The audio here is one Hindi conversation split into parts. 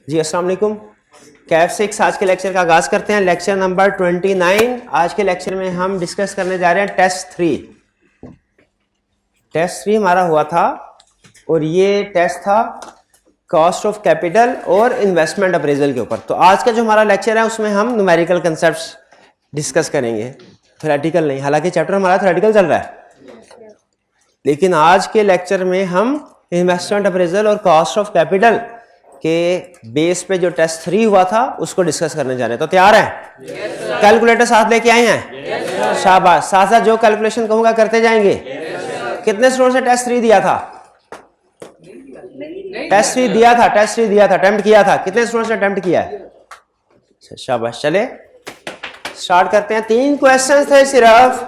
जी अस्सलाम वालेकुम। कैफ 6 आज के लेक्चर का आगाज़ करते हैं। Lecture number 29। आज के लेक्चर में हम डिस्कस करने जा रहे हैं टेस्ट 3। टेस्ट 3 हमारा हुआ था और ये टेस्ट था कॉस्ट ऑफ कैपिटल और इन्वेस्टमेंट अप्रेजल के ऊपर। तो आज का जो हमारा लेक्चर है उसमें हम न्यूमेरिकल कंसेप्ट्स डिस्कस करेंगे, थ्योरेटिकल नहीं। हालांकि चैप्टर हमारा थ्योरेटिकल चल रहा है, लेकिन आज के लेक्चर में हम इन्वेस्टमेंट अप्रेजल और कॉस्ट ऑफ कैपिटल के बेस पे जो टेस्ट 3 हुआ था उसको डिस्कस करने जा रहे हैं। तो तैयार हैं? कैलकुलेटर साथ लेके आए हैं? शाबाश। साथ साथ जो कैलकुलेशन कहूंगा करते जाएंगे। कितने स्टूडेंट से टेस्ट 3 दिया था? टेस्ट 3 दिया था, अटेम्प्ट किया था। कितने स्टूडेंट से अटेम्प्ट किया है? शाबाश। चले स्टार्ट करते हैं। 3 क्वेश्चन थे सिर्फ।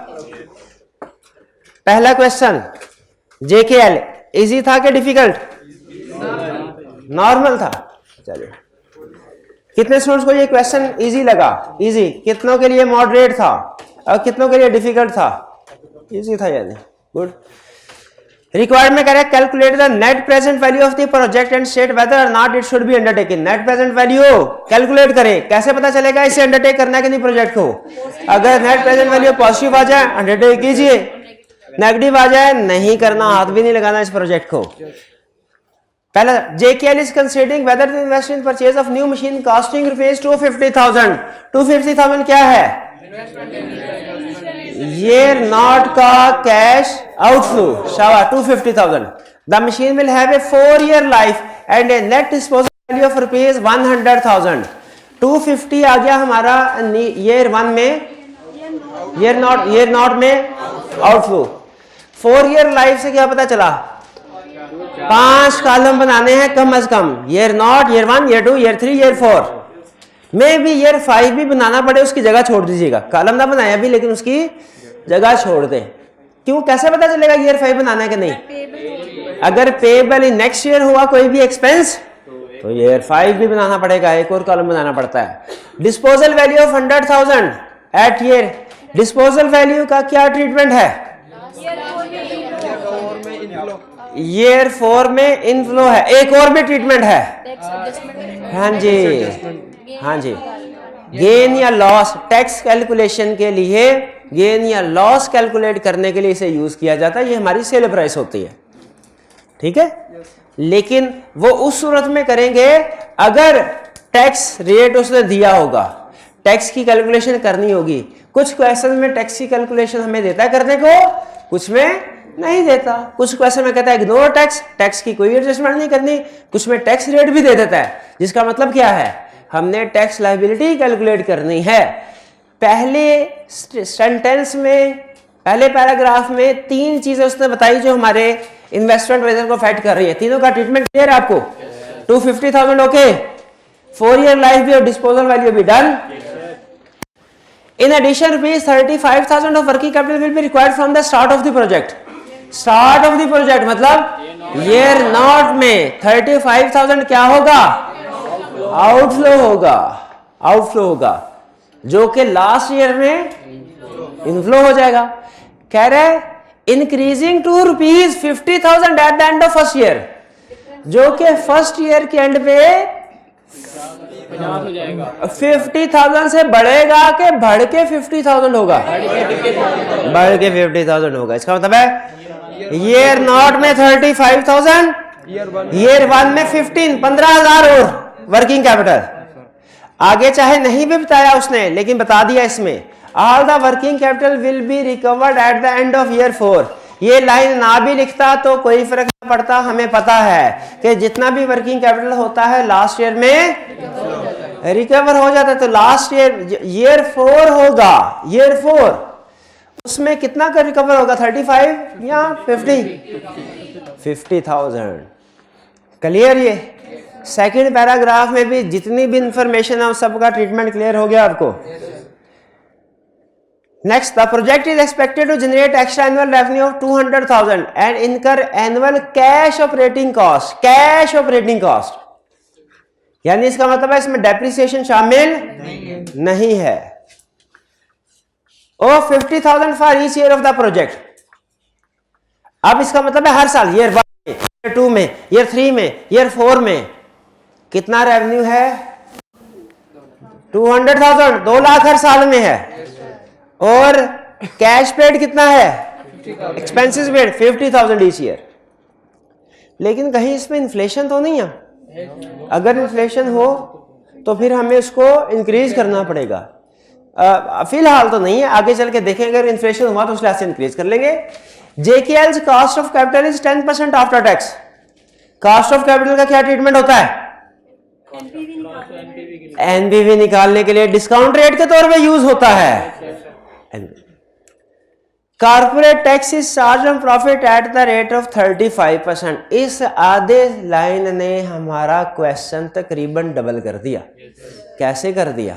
पहला क्वेश्चन JKL इजी था कि डिफिकल्ट? नॉर्मल था। चलिए, कितने स्टूडेंट्स को ये क्वेश्चन इजी लगा? इजी। कितनों के लिए मॉडरेट था और कितनों के लिए डिफिकल्ट था? इजी था यानी। गुड। रिक्वायर्ड में कह रहे हैं calculate the net present value of the project and state whether और not it should be undertaken. Net present value calculate करें। कैसे पता चलेगा इसे अंडरटेक करना है कि नहीं प्रोजेक्ट को? अगर नेट प्रेजेंट वैल्यू पॉजिटिव आ जाए अंडरटेक कीजिए, नेगेटिव आ जाए नहीं करना, हाथ भी नहीं लगाना इस प्रोजेक्ट को। पहला JKL is considering whether to invest in purchase of new machine costing rupees 250,000। 250,000 क्या है? year not का कैश आउटफ्लो। शाबाश। 250,000। The machine will have a 4-year life and a net disposal value of rupees 100,000। 250 आ गया हमारा year 1 में, year not में आउटफ्लो। 4-year लाइफ से क्या पता चला? 5 कॉलम बनाने हैं कम से कम। Year nought, year 1, year 2, year 3, year 4 में भी ईयर 5 भी बनाना पड़े उसकी जगह छोड़ दीजिएगा। कॉलम ना बनाया भी लेकिन उसकी जगह छोड़ दें। क्यों? कैसे पता चलेगा ईयर 5 बनाना है कि नहीं? अगर पेएबल इन नेक्स्ट ईयर हुआ कोई भी एक्सपेंस तो ईयर 5 भी बनाना पड़ेगा, एक और कॉलम बनाना पड़ता है। Disposal value of 100,000 at year. Disposal value का क्या ट्रीटमेंट है? ईयर 4 में इनफ्लो है। एक और भी ट्रीटमेंट है। हाँ जी। गेन या लॉस, टैक्स कैलकुलेशन के लिए गेन या लॉस कैलकुलेट करने के लिए इसे यूज किया जाता है। ये हमारी सेल प्राइस होती है, ठीक है। लेकिन वो उस सूरत में करेंगे अगर टैक्स रेट उसने दिया होगा, टैक्स की कैलकुलेशन करनी होगी। कुछ क्वेश्चन में टैक्स की कैलकुलेशन हमें देता है करने को, कुछ में नहीं देता। कुछ क्वेश्चन में कहता है इग्नोर टैक्स, टैक्स की कोई एडजस्टमेंट नहीं करनी। कुछ में टैक्स रेट भी दे देता है, जिसका मतलब क्या है? हमने टैक्स लायबिलिटी कैलकुलेट करनी है। पहले सेंटेंस में, पहले पैराग्राफ में 3 चीजें उसने बताई जो हमारे इन्वेस्टमेंट अप्रेजल को अफेक्ट कर रही है। तीनों का ट्रीटमेंट क्लियर है आपको? 250,000 ओके, 4-year लाइफ भी और डिस्पोजल वैल्यू भी done. In addition, rupees 35,000 of working capital will be required from the start of the project। Start of the project मतलब ईयर नॉट में 35,000 क्या होगा? आउटफ्लो होगा, जो कि लास्ट ईयर में इनफ्लो हो जाएगा। कह रहे increasing to ₹50,000 at the end of first year, जो कि फर्स्ट ईयर के एंड पे 50,000 से बढ़ेगा कि बढ़ के 50,000 होगा? बढ़ के 50,000 होगा। इसका मतलब है ईयर नॉट में 35,000, ईयर 1 में 15,000 और वर्किंग कैपिटल। आगे चाहे नहीं भी बताया उसने, लेकिन बता दिया इसमें all the working capital will be recovered at the end of year 4। ये लाइन ना भी लिखता तो कोई फर्क नहीं पड़ता। हमें पता है कि जितना भी वर्किंग कैपिटल होता है लास्ट ईयर में रिकवर हो जाता है। तो लास्ट ईयर 4 होगा, ईयर 4 उसमें कितना का रिकवर होगा? 35 या 50,000। क्लियर? ये सेकंड पैराग्राफ में भी जितनी भी इंफॉर्मेशन है उस सबका ट्रीटमेंट क्लियर हो गया आपको। Next, the project is expected to generate extra annual revenue of 200,000 and incur annual cash operating cost. Cash operating cost यानी इसका मतलब है इसमें डेप्रिसिएशन शामिल नहीं है। और 50,000 for each year of the project. अब इसका मतलब है हर साल ईयर 1 में, ईयर 2 में, ईयर 3 में, ईयर 4 में कितना रेवेन्यू है? 200,000, 2 लाख हर साल में है। और कैश पेड कितना है? Expenses paid 50,000 each year. लेकिन कहीं इसमें इन्फ्लेशन तो नहीं है? अगर इन्फ्लेशन हो तो फिर हमें उसको इंक्रीज करना पड़ेगा। फिलहाल तो नहीं है, आगे चल के देखें अगर इन्फ्लेशन हुआ तो उस लिहाज से इंक्रीज कर लेंगे। JKL's cost of capital is 10% after tax. Cost of capital का क्या ट्रीटमेंट होता है? एनपीवी निकालने के लिए डिस्काउंट रेट के तौर पे यूज होता है। Corporate tax is charge on profit at the rate of 35%। इस आधे लाइन ने हमारा क्वेश्चन तकरीबन डबल कर दिया। कैसे कर दिया?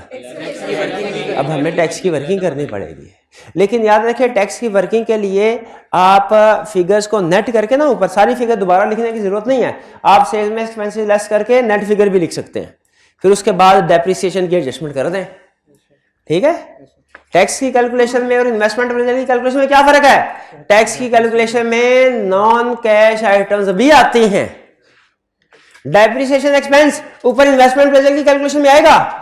अब हमें टैक्स की वर्किंग करनी पड़ेगी। लेकिन याद रखिए टैक्स की वर्किंग के लिए आप फिगर्स को नेट करके ना, ऊपर सारी फिगर दोबारा लिखने की जरूरत नहीं है। आप सेल्स में एक्सपेंसेस लेस करके नेट फिगर भी लिख सकते हैं, फिर उसके बाद डेप्रिसिएशन की एडजस्टमेंट कर दें। ठीक है? टैक्स की कैलकुलेशन में और इन्वेस्टमेंट अप्रेजल की कैलकुलेशन में क्या फर्क है? टैक्स की कैलकुलेशन में नॉन कैश आइटम्स भी आती हैं। डेप्रिसिएशन एक्सपेंस ऊपर इन्वेस्टमेंट अप्रेजल की कैलकुलेशन में आएगा?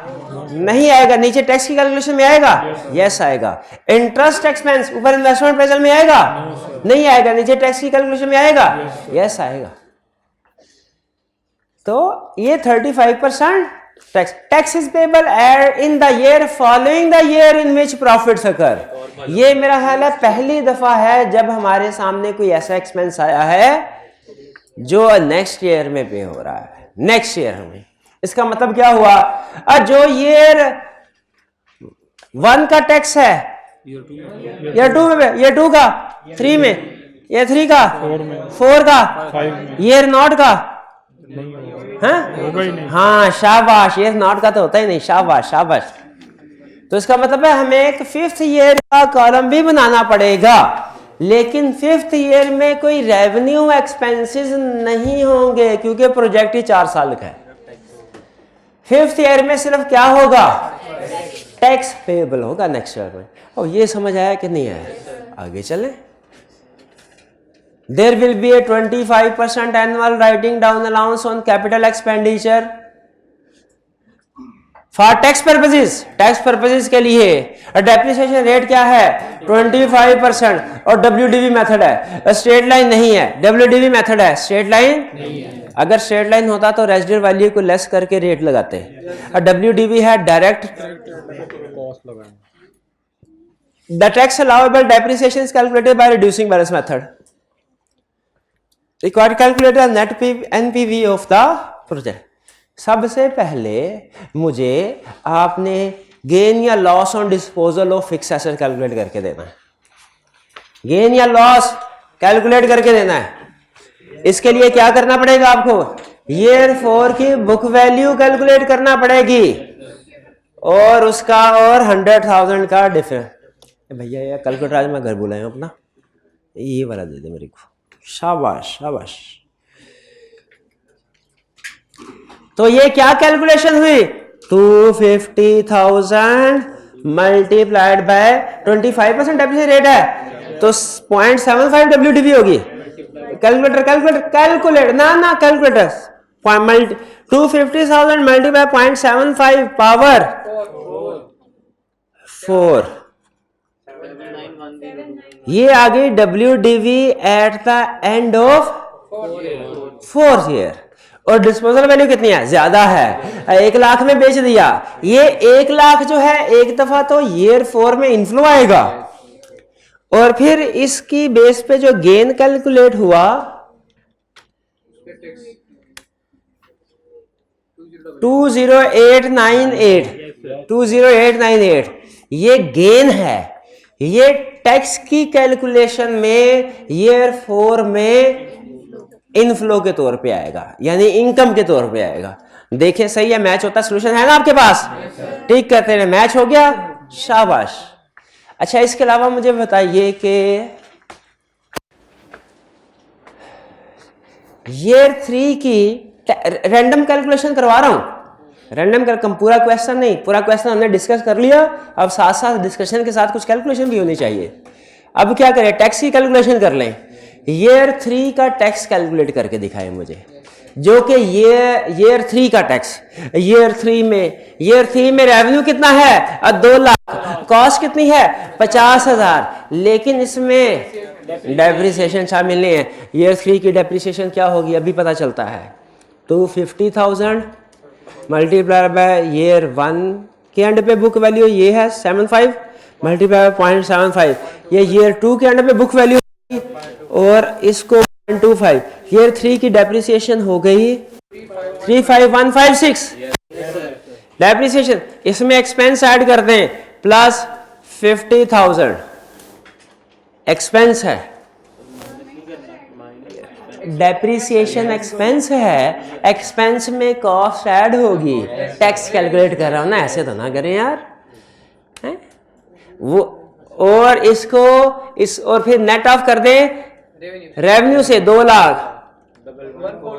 नहीं आएगा। नीचे टैक्स की कैलकुलेशन में आएगा? यस आएगा। इंटरेस्ट एक्सपेंस ऊपर इन्वेस्टमेंट अप्रेजल में आएगा? नहीं आएगा। नीचे टैक्स की कैलकुलेशन में आएगा? यस आएगा। तो ये 35% tax is payable in the year following the year in which profits occur. ये मेरा ख्याल है पहली दफा है जब हमारे सामने कोई ऐसा एक्सपेंस आया है जो नेक्स्ट ईयर में पे हो रहा है। नेक्स्ट ईयर में इसका मतलब क्या हुआ? जो ईयर 1 का टैक्स है ईयर 2 में, ईयर 2 का 3 में, ईयर 3 का 4 का, ईयर नॉट का होगा ही नहीं। हाँ शाबाश, ईयर नॉट का तो होता ही नहीं। शाबाश शाबाश। तो इसका मतलब है हमें एक 5th ईयर का कॉलम भी बनाना पड़ेगा, लेकिन 5th ईयर में कोई रेवेन्यू एक्सपेंसेस नहीं होंगे क्योंकि प्रोजेक्ट ही 4 साल का है। 5th ईयर में सिर्फ क्या होगा? टैक्स पेबल होगा नेक्स्ट ईयर में। और ये समझ आया कि नहीं आया? आगे चलें। There will be a 25% annual writing down allowance on capital expenditure for tax purposes। Tax purposes के लिए डेप्रिसिएशन रेट क्या है? 25% और WDV मेथड है, स्ट्रेट लाइन नहीं है। WDV मेथड है, स्ट्रेट लाइन नहीं है। अगर स्ट्रेट लाइन होता तो रेजिडुअल वैल्यू को लेस करके रेट लगाते हैं, और WDV है डायरेक्ट कॉस्ट लगाएं। The tax allowable depreciation is calculated by reducing balance method. Required calculator net NPV of the project. सबसे पहले मुझे आपने गेन या loss on disposal of fix asset calculate करके देना है। गेन या लॉस कैलकुलेट करके देना है। इसके लिए क्या करना पड़ेगा आपको? ईयर 4 की बुक वैल्यू कैलकुलेट करना पड़ेगी और उसका और 100,000 का डिफरेंस। भैया यार कैलकुलेटर आज मैं घर बुलाया हूं अपना, ये वाला दे दे मेरे को। शाबाश शाबाश। तो ये क्या कैलकुलेशन हुई? 250,000 मल्टीप्लाइड बाय 25% डेप्रिसिएशन रेट है तो 0.75 WDV होगी। कैलकुलेटर कैलकुलेटर कैलकुलेट ना कैलकुलेटर 250,000 मल्टीप्लाई 0.75 पावर 4, ये आ गई WDV at the end of 4th year. और डिस्पोजल वैल्यू कितनी है? ज्यादा है, 1 लाख में बेच दिया। ये 1 लाख जो है एक दफा तो ईयर 4 में इनफ्लो आएगा और फिर इसकी बेस पे जो गेन कैलकुलेट हुआ 20898 ये गेन है। ये टैक्स की कैलकुलेशन में ईयर 4 में इनफ्लो के तौर पे आएगा, यानी इनकम के तौर पे आएगा। देखिए सही है, मैच होता सोल्यूशन है ना आपके पास? ठीक कहते हैं, मैच हो गया, शाबाश। अच्छा इसके अलावा मुझे बताइए कि ईयर 3 की रैंडम कैलकुलेशन करवा रहा हूं। रैंडम कर पूरा क्वेश्चन नहीं, पूरा क्वेश्चन हमने डिस्कस कर लिया। अब साथ साथ डिस्कशन के साथ कुछ कैलकुलेशन भी होनी चाहिए। अब क्या करें? टैक्स की कैलकुलेशन कर लें। ईयर 3 का टैक्स कैलकुलेट करके दिखाएं मुझे। जो कि ईयर 3 का टैक्स। ईयर 3 में रेवेन्यू कितना है 2 लाख, कॉस्ट कितनी है 50,000, लेकिन इसमें डेप्रिसिएशन शामिल नहीं है। ईयर 3 की डेप्रिसिएशन क्या होगी अभी पता चलता है, 250,000 मल्टीप्लाई बाय ईयर 1 के एंड पे बुक वैल्यू ये है 75 मल्टीप्लाई बाय 0.75, ये ईयर 2 के एंड पे बुक वैल्यू और इसको 0.25। ईयर 3 की डेप्रिसिएशन हो गई 35156 डेप्रिसिएशन। इसमें एक्सपेंस ऐड कर दें प्लस 50,000 एक्सपेंस है, डेप्रिसिएशन एक्सपेंस है, एक्सपेंस में कॉस्ट ऐड होगी, टैक्स कैलकुलेट कर रहा हूं ना, ऐसे तो ना करें यार है? वो और इसको इस और फिर नेट ऑफ कर दें रेवेन्यू से 2 लाख,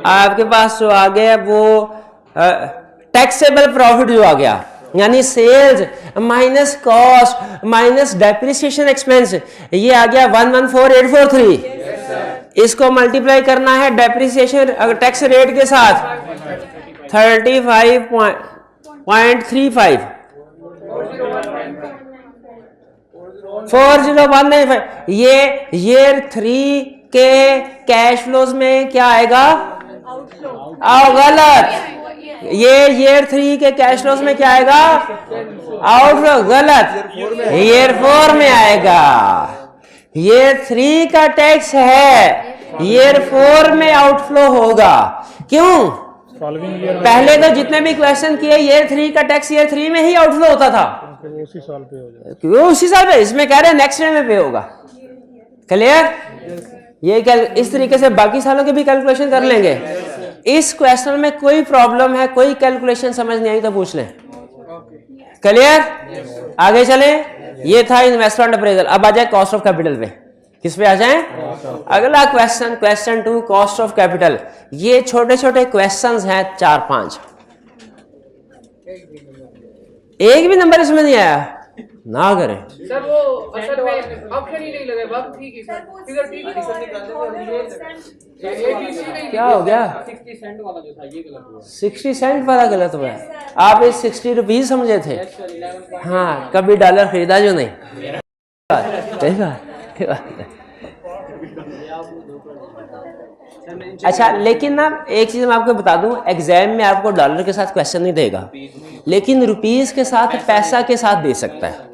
आपके पास जो आ गया वो टैक्सेबल प्रॉफिट जो आ गया, यानी sales minus cost minus depreciation expense, ये आ गया 114843। इसको मल्टीप्लाई करना है डेप्रिसिएशन टैक्स रेट के साथ 35.35 40,195। ये ईयर 3 के कैश फ्लोज में क्या आएगा गलत, ये ईयर 3 के कैश फ्लोज में क्या आएगा आउटफ्लो, गलत, ईयर 4 में आएगा। ईयर 3 का टैक्स है, ईयर 4 में आउटफ्लो होगा। क्यों? पहले तो जितने भी क्वेश्चन किए ईयर 3 का टैक्स ईयर 3 में ही आउटफ्लो होता था, उसी साल पे हो जाएगा, क्यों उसी साल पे, इसमें कह रहे हैं नेक्स्ट ईयर में पे होगा। क्लियर? ये इस तरीके से बाकी सालों के भी कैलकुलेशन कर लेंगे। इस क्वेश्चन में कोई प्रॉब्लम है, कोई कैलकुलेशन समझ नहीं आई तो पूछ लें। क्लियर? आगे चले। ये था इन्वेस्टमेंट अप्रेजल। अब आ जाए कॉस्ट ऑफ कैपिटल पे। किस पे आ जाए? अगला question, question 2 cost of capital. ये छोटे छोटे क्वेश्चंस हैं 4-5, एक भी नंबर इसमें नहीं आया ना करें सर। वो असल में ऑप्शन ही नहीं लगे, वक्त ठीक है सर, फिगर ठीक है सर, क्या हो गया? 60 सेंट वाला जो था ये गलत हुआ, 60 सेंट वाला गलत हुआ है। आप इस 60 रुपीज समझे थे? हाँ, कभी डॉलर खरीदा जो नहीं। अच्छा, लेकिन ना एक चीज मैं आपको बता दूं, एग्जाम में आपको डॉलर के साथ क्वेश्चन नहीं देगा, लेकिन रुपीस के साथ पैसा के साथ दे सकता है।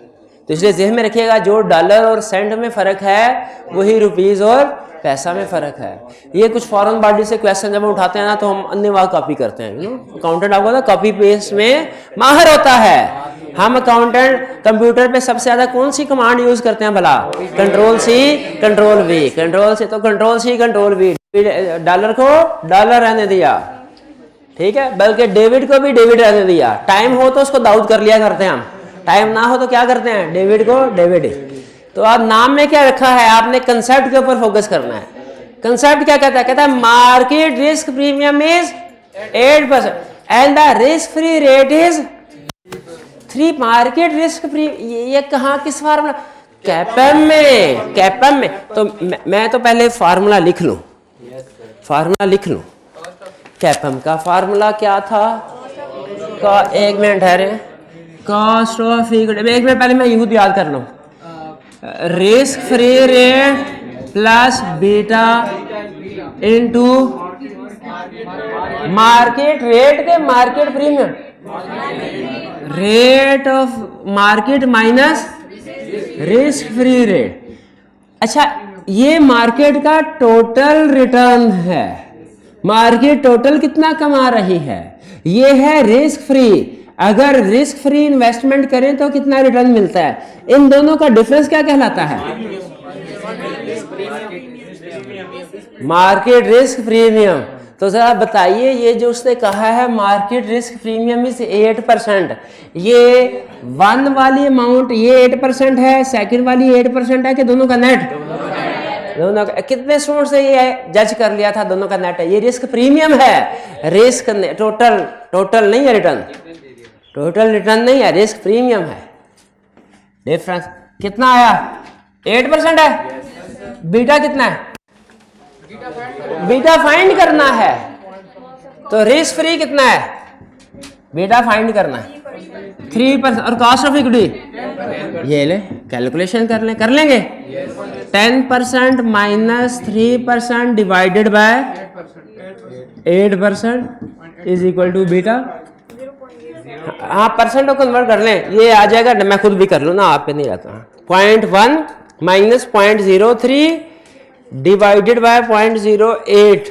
तो इसलिए ज़हन में रखिएगा, जो डॉलर और सेंट में फ़र्क है वही रुपीस और पैसा में फ़र्क है। ये कुछ फॉरेन बॉडी से क्वेश्चन जब हम उठाते हैं ना तो हम अन्यवाग कॉपी करते हैं। अकाउंटेंट आपको ना कॉपी पेस्ट में माहिर होता है। हम अकाउंटेंट कंप्यूटर पे सबसे ज़्यादा कौन सी कमांड यूज़ करते हैं भला? Control C control V, control C तो control C control V. Dollar को डॉलर रहने दिया, ठीक है, बल्कि डेविड को भी डेविड रहने दिया। टाइम हो तो उसको दाऊद कर लिया करते हैं हम, टाइम ना हो तो क्या करते हैं? डेविड को डेविड। तो आप नाम में क्या रखा है? आपने कंसेप्ट के ऊपर फोकस करना है। कंसेप्ट क्या कहता है? कहता है market risk premium is 8% and the risk free rate is 3। Market risk ये कहाँ किस फार्मूला? कैपम में, कैपम में। तो मैं तो पहले फार्मूला लिख लूं, फार्मूला लिख लूं। कैपम का फार्मूला क्या था? का एक मिनट है रे, कॉस्ट ऑफ इक्विटी। एक मिनट पहले मैं यूं याद कर लूं, risk free rate plus beta into market rate के market premium, rate of market minus risk free rate. अच्छा, ये मार्केट का टोटल रिटर्न है। मार्केट टोटल कितना कमा रही है? ये है रिस्क फ्री। अगर रिस्क फ्री इन्वेस्टमेंट करें तो कितना रिटर्न मिलता है? इन दोनों का डिफरेंस क्या कहलाता है? Market risk premium. तो जरा बताइए, ये जो उसने कहा है मार्केट रिस्क प्रीमियम इज 8%, ये 1 वाली अमाउंट ये 8% है, सेकंड वाली 8% है कि दोनों का नेट? दोनों का। कितने सोर्स से ये जज कर लिया था दोनों का नेट है? ये रिस्क प्रीमियम है, रिस्क टोटल, टोटल नहीं है रिटर्न, टोटल रिटर्न नहीं है, रिस्क प्रीमियम है। डिफरेंस कितना आया? 8% है। बीटा कितना है? बीटा फाइंड करना है। तो रिस्क फ्री कितना है बेटा फाइंड करना है 3%। और कॉस्ट ऑफ इक्विटी ये ले कैलकुलेशन कर लेंगे 10% minus 3% divided by 8% is equal to beta. हाँ परसेंट को कन्वर्ट कर लें, ये आ जाएगा, मैं खुद भी कर लूँ ना, आप पे नहीं रहता। 0.1 माइनस 0.03 डिवाइडेड बाय 0.08,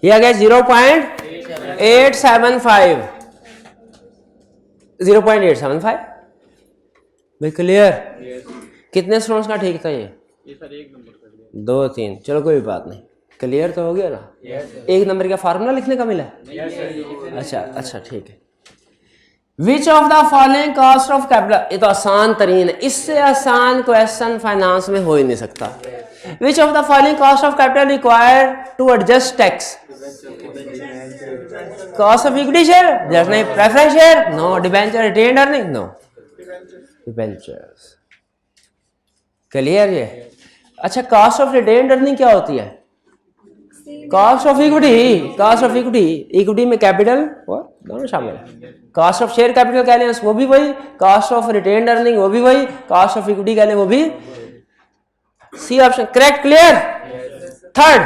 ये आ गया 0.875 0.875। भाई क्लियर? कितने स्टूडेंट्स का ठीक था ये? सर 1 नंबर का 2 3, चलो कोई बात नहीं, क्लियर तो हो गया ना। 1 नंबर का फार्मूला लिखने का मिला? अच्छा ठीक है। विच of the following cost of capital, ये तो आसान तरीन है, इससे आसान क्वेश्चन फाइनेंस में हो ही नहीं सकता। Which of the following cost of capital required to adjust tax? Cost of equity share, just नहीं, preference share no, debenture, retained earning no, debentures. Clear ये? अच्छा कॉस्ट ऑफ रिटेन्ड अर्निंग क्या होती है? कॉस्ट ऑफ इक्विटी, इक्विटी में कैपिटल और दोनों शामिल है। कॉस्ट ऑफ शेयर कैपिटल कह लें वो भी वही, कॉस्ट ऑफ रिटेन्ड अर्निंग वो भी वही, कॉस्ट ऑफ इक्विटी कह लें वो भी। C option correct. Clear? Third,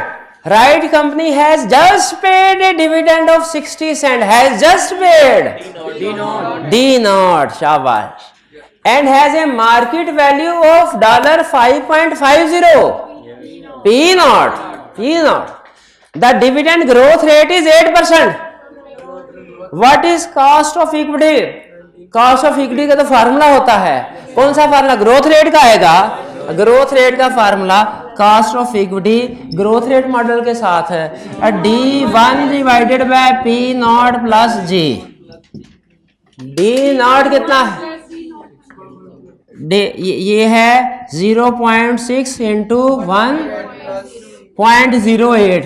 right company has just paid a dividend of 60 cent, has just paid D nought, शाबाश, and has a market value of $5.50 P nought. The dividend growth rate is 8%. What is cost of equity? Cost of equity का तो फार्मूला होता है, कौन सा फार्मूला? ग्रोथ रेट का आएगा। ग्रोथ रेट का formula cost of equity growth rate model के साथ है, D1 divided by P0 plus G। D0 कितना है? ये है 0.6 इंटू 1.08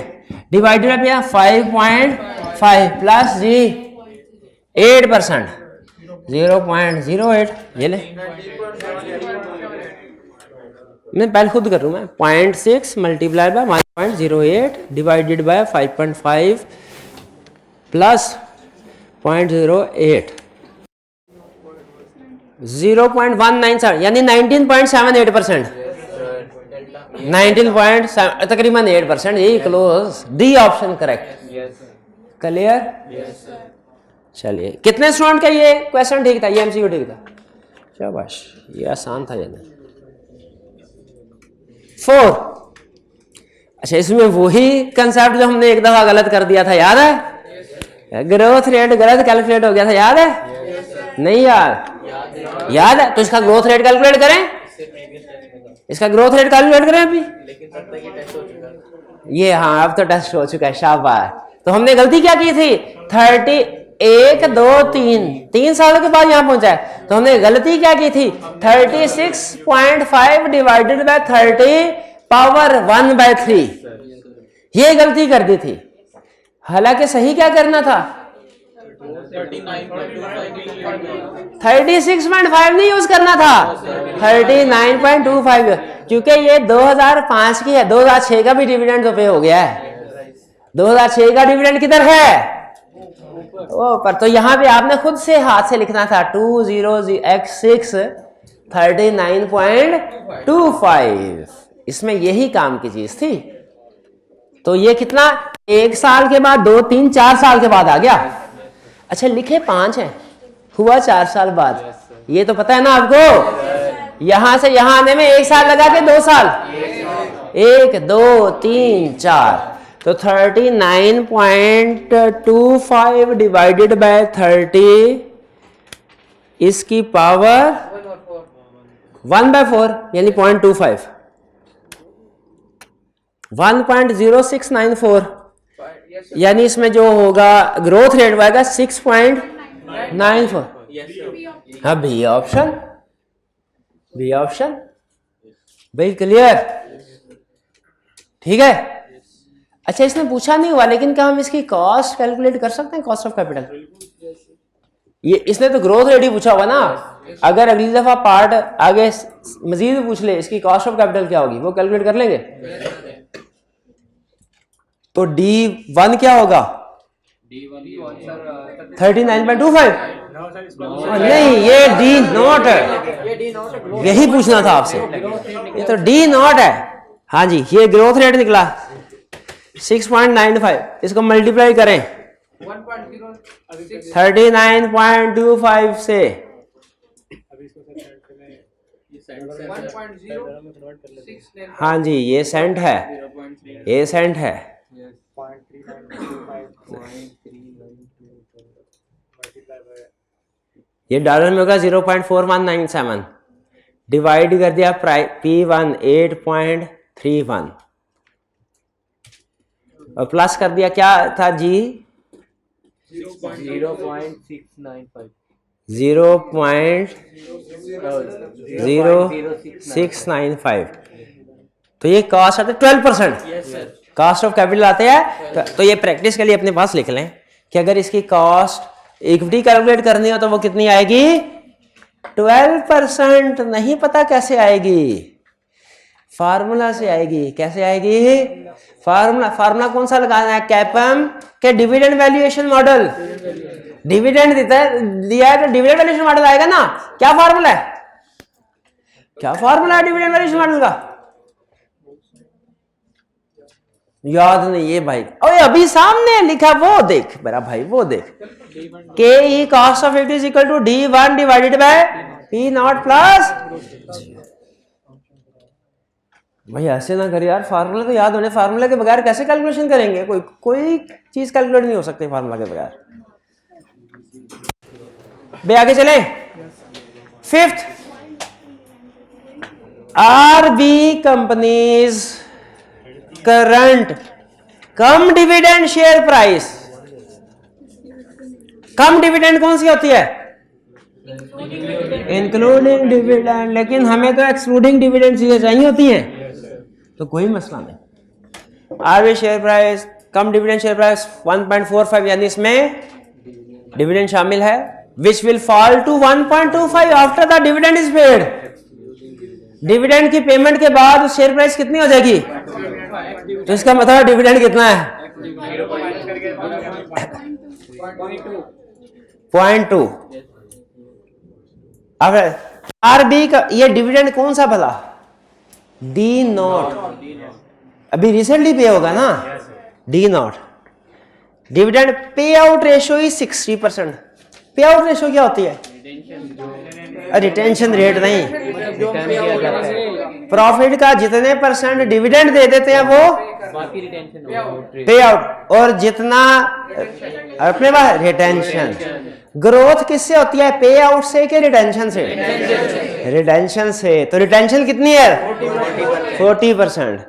डिवाइडेड बाय 5.5 प्लस जी 8%, 0.08। ये ले मैं पहले खुद कर लूँ, मैं 0.6 multiply by 1.08 divided by 5.5 plus 0.08, 0.197 यानी 19.78%, 19.7 तकरीबन 8%, यही close. D option correct. Clear? चलिए कितने स्टूडेंट का ये क्वेश्चन ठीक था? ये एमसीक्यू ठीक था, शाबाश, ये आसान था। यानी 4। अच्छा इसमें वही कंसेप्ट जो हमने एक दफा गलत कर दिया था, याद है? ग्रोथ रेट गलत कैलकुलेट हो गया था, याद है? नहीं याद है? तो इसका ग्रोथ रेट कैलकुलेट करें, इसका ग्रोथ रेट कैलकुलेट करें अभी। ये हाँ अब तो टेस्ट हो चुका है, शाबाश। तो हमने गलती क्या की थी? 31 2 3 साल के बाद यहां पहुंचा है, तो हमने गलती क्या की थी? 36.5 डिवाइडेड बाय 30 पावर 1/3, ये गलती कर दी थी। हालांकि सही क्या करना था? 36.5 नहीं यूज करना था, 39.25, क्योंकि ये 2005 की है, 2006 का भी डिविडेंड तो पे हो गया है। 2006 का डिविडेंड किधर है? ओ पर, तो यहां पे आपने खुद से हाथ से लिखना था 20x6 39.25, इसमें यही काम की चीज थी। तो ये कितना 1 साल के बाद, 2 3 4 साल के बाद आ गया। अच्छा लिखे 5 है, हुआ 4 साल बाद, ये तो पता है ना आपको। यहां से यहां आने में 1 साल लगा के 2 साल, 1 2 3 4, तो 39.25 डिवाइडेड बाय 30 इसकी पावर 1/4 यानी 0.25, 1.0694 यानी इसमें जो होगा ग्रोथ रेट आएगा 6.94। हाँ बी ऑप्शन, बी ऑप्शन भाई। क्लियर? ठीक है। अच्छा इसने पूछा नहीं हुआ, लेकिन क्या हम इसकी कॉस्ट कैलकुलेट कर सकते हैं? कॉस्ट ऑफ कैपिटल, ये इसने तो ग्रोथ रेट ही पूछा होगा ना। अगर अगली दफा पार्ट आगे मजीद पूछ ले इसकी कॉस्ट ऑफ कैपिटल क्या होगी, वो कैलकुलेट कर लेंगे। तो D1 क्या होगा? 39.25। नहीं, ये D0 है, यही पूछना था आपसे, ये तो D0 है। हाँ जी, ये ग्रोथ रेट निकला 6.95, इसको मल्टीप्लाई करें 39.25 से। 1.069। हाँ जी, ये सेंट है, ये सेंट है। ये डॉलर में होगा 0.4197, डिवाइड कर दिया P1 8.31 और प्लस कर दिया, क्या था जी? 0.0695। तो ये कॉस्ट आते 12%, कॉस्ट ऑफ कैपिटल आते हैं। तो ये प्रैक्टिस के लिए अपने पास लिख लें कि अगर इसकी कॉस्ट इक्विटी कैलकुलेट करनी हो तो वो कितनी आएगी? 12%। नहीं पता कैसे आएगी? फार्मूला से आएगी। कैसे आएगी? फार्मूला कौन सा लगाना है? कैपम के डिविडेंड वैल्यूएशन मॉडल। डिविडेंड दिया है तो डिविडेंड वैल्यूएशन मॉडल आएगा ना। क्या फार्मूला है? क्या फार्मूला है डिविडेंड वैल्यूएशन मॉडल का? याद नहीं है भाई। ओए अभी सामने लिखा, वो देख मेरा भाई, वो देख। K E cost of equity is equal to D1 divided by P0 plus. भाई ऐसे ना कर यार, फार्मूला तो याद होने, फार्मूला के बगैर कैसे कैलकुलेशन करेंगे? कोई चीज कैलकुलेट नहीं हो सकती फार्मूला के बगैर। बे आगे चले। फिफ्थ, आरबी कंपनीज करंट कम dividend share price. Cum dividend कौन सी होती है? इंक्लूडिंग डिविडेंड, लेकिन हमें तो एक्सक्लूडिंग डिविडेंड चीजें चाहिए होती हैं, तो कोई मसला नहीं। RB share price, cum dividend share price 1.45, यानी इसमें डिविडेंड शामिल है, which will fall to 1.25 after the dividend is paid. Dividend की पेमेंट के बाद शेयर प्राइस कितनी हो जाएगी? तो इसका मतलब डिविडेंड कितना है? 0.2। अब आरबी का ये डिविडेंड कौन सा भला? D0। अभी रिसेंटली पे होगा ना, D0। Dividend pay out ratio is 60%। पे आउट रेशियो क्या होती है? रिटेंशन रेट नहीं, प्रॉफिट का जितने परसेंट डिविडेंड दे देते हैं वो पे आउट, और जितना अपने पास रिटेंशन। ग्रोथ किससे होती है? पे आउट से कि रिटेंशन से? रिटेंशन से। तो रिटेंशन कितनी है? 40%।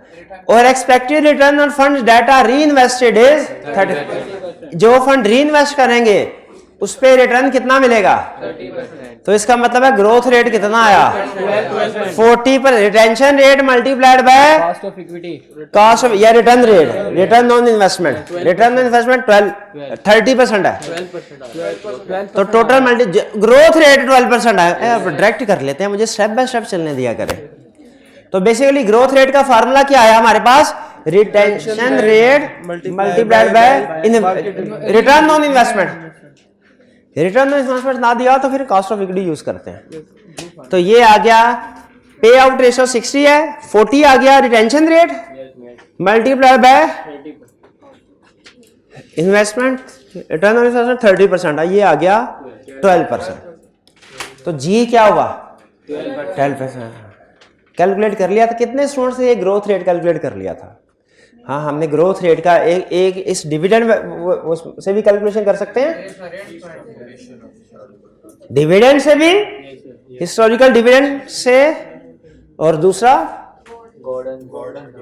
और expected return on funds that are reinvested is 30%। जो फंड री इन्वेस्ट करेंगे उस पे रिटर्न कितना मिलेगा? 30%। तो इसका मतलब है ग्रोथ रेट कितना आया? 40%। Retention rate multiplied by cost of equity, cost of या return rate, return on investment. Return on investment 30% है, तो टोटल ग्रोथ रेट 12% है। डायरेक्ट कर लेते हैं, मुझे स्टेप बाय स्टेप चलने दिया करें। तो बेसिकली ग्रोथ रेट का फार्मूला क्या आया हमारे पास? Retention rate multiplied by return on investment. Return on investment ना दिया तो फिर कॉस्ट ऑफ इक्विटी यूज करते हैं। तो ये आ गया, पे आउट रेशियो 60 है, 40 आ गया retention rate multiplied by investment, return on investment 30% है, ये आ गया 12%। तो जी क्या हुआ? 12%। कैलकुलेट कर लिया था। कितने स्टूडेंट से ये ग्रोथ रेट कैलकुलेट कर लिया था? हाँ, हमने ग्रोथ रेट का एक इस डिविडेंड से भी कैलकुलेशन कर सकते हैं, डिविडेंड से भी, हिस्टोरिकल डिविडेंड से, और दूसरा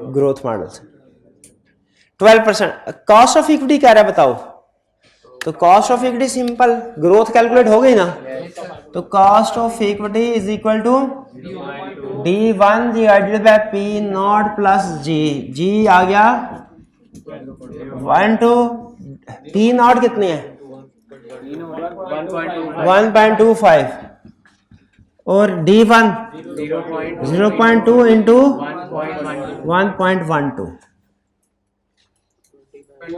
ग्रोथ मॉडल से। 12%। कॉस्ट ऑफ इक्विटी क्या रहा है बताओ? तो cost of equity simple, growth calculate हो गई ना, तो cost of equity is equal to D1 divided by P0 plus G। G आ गया 1 टू P0 कितनी है? 1.25 और D1 0.2 इंटू 1.12। 29.92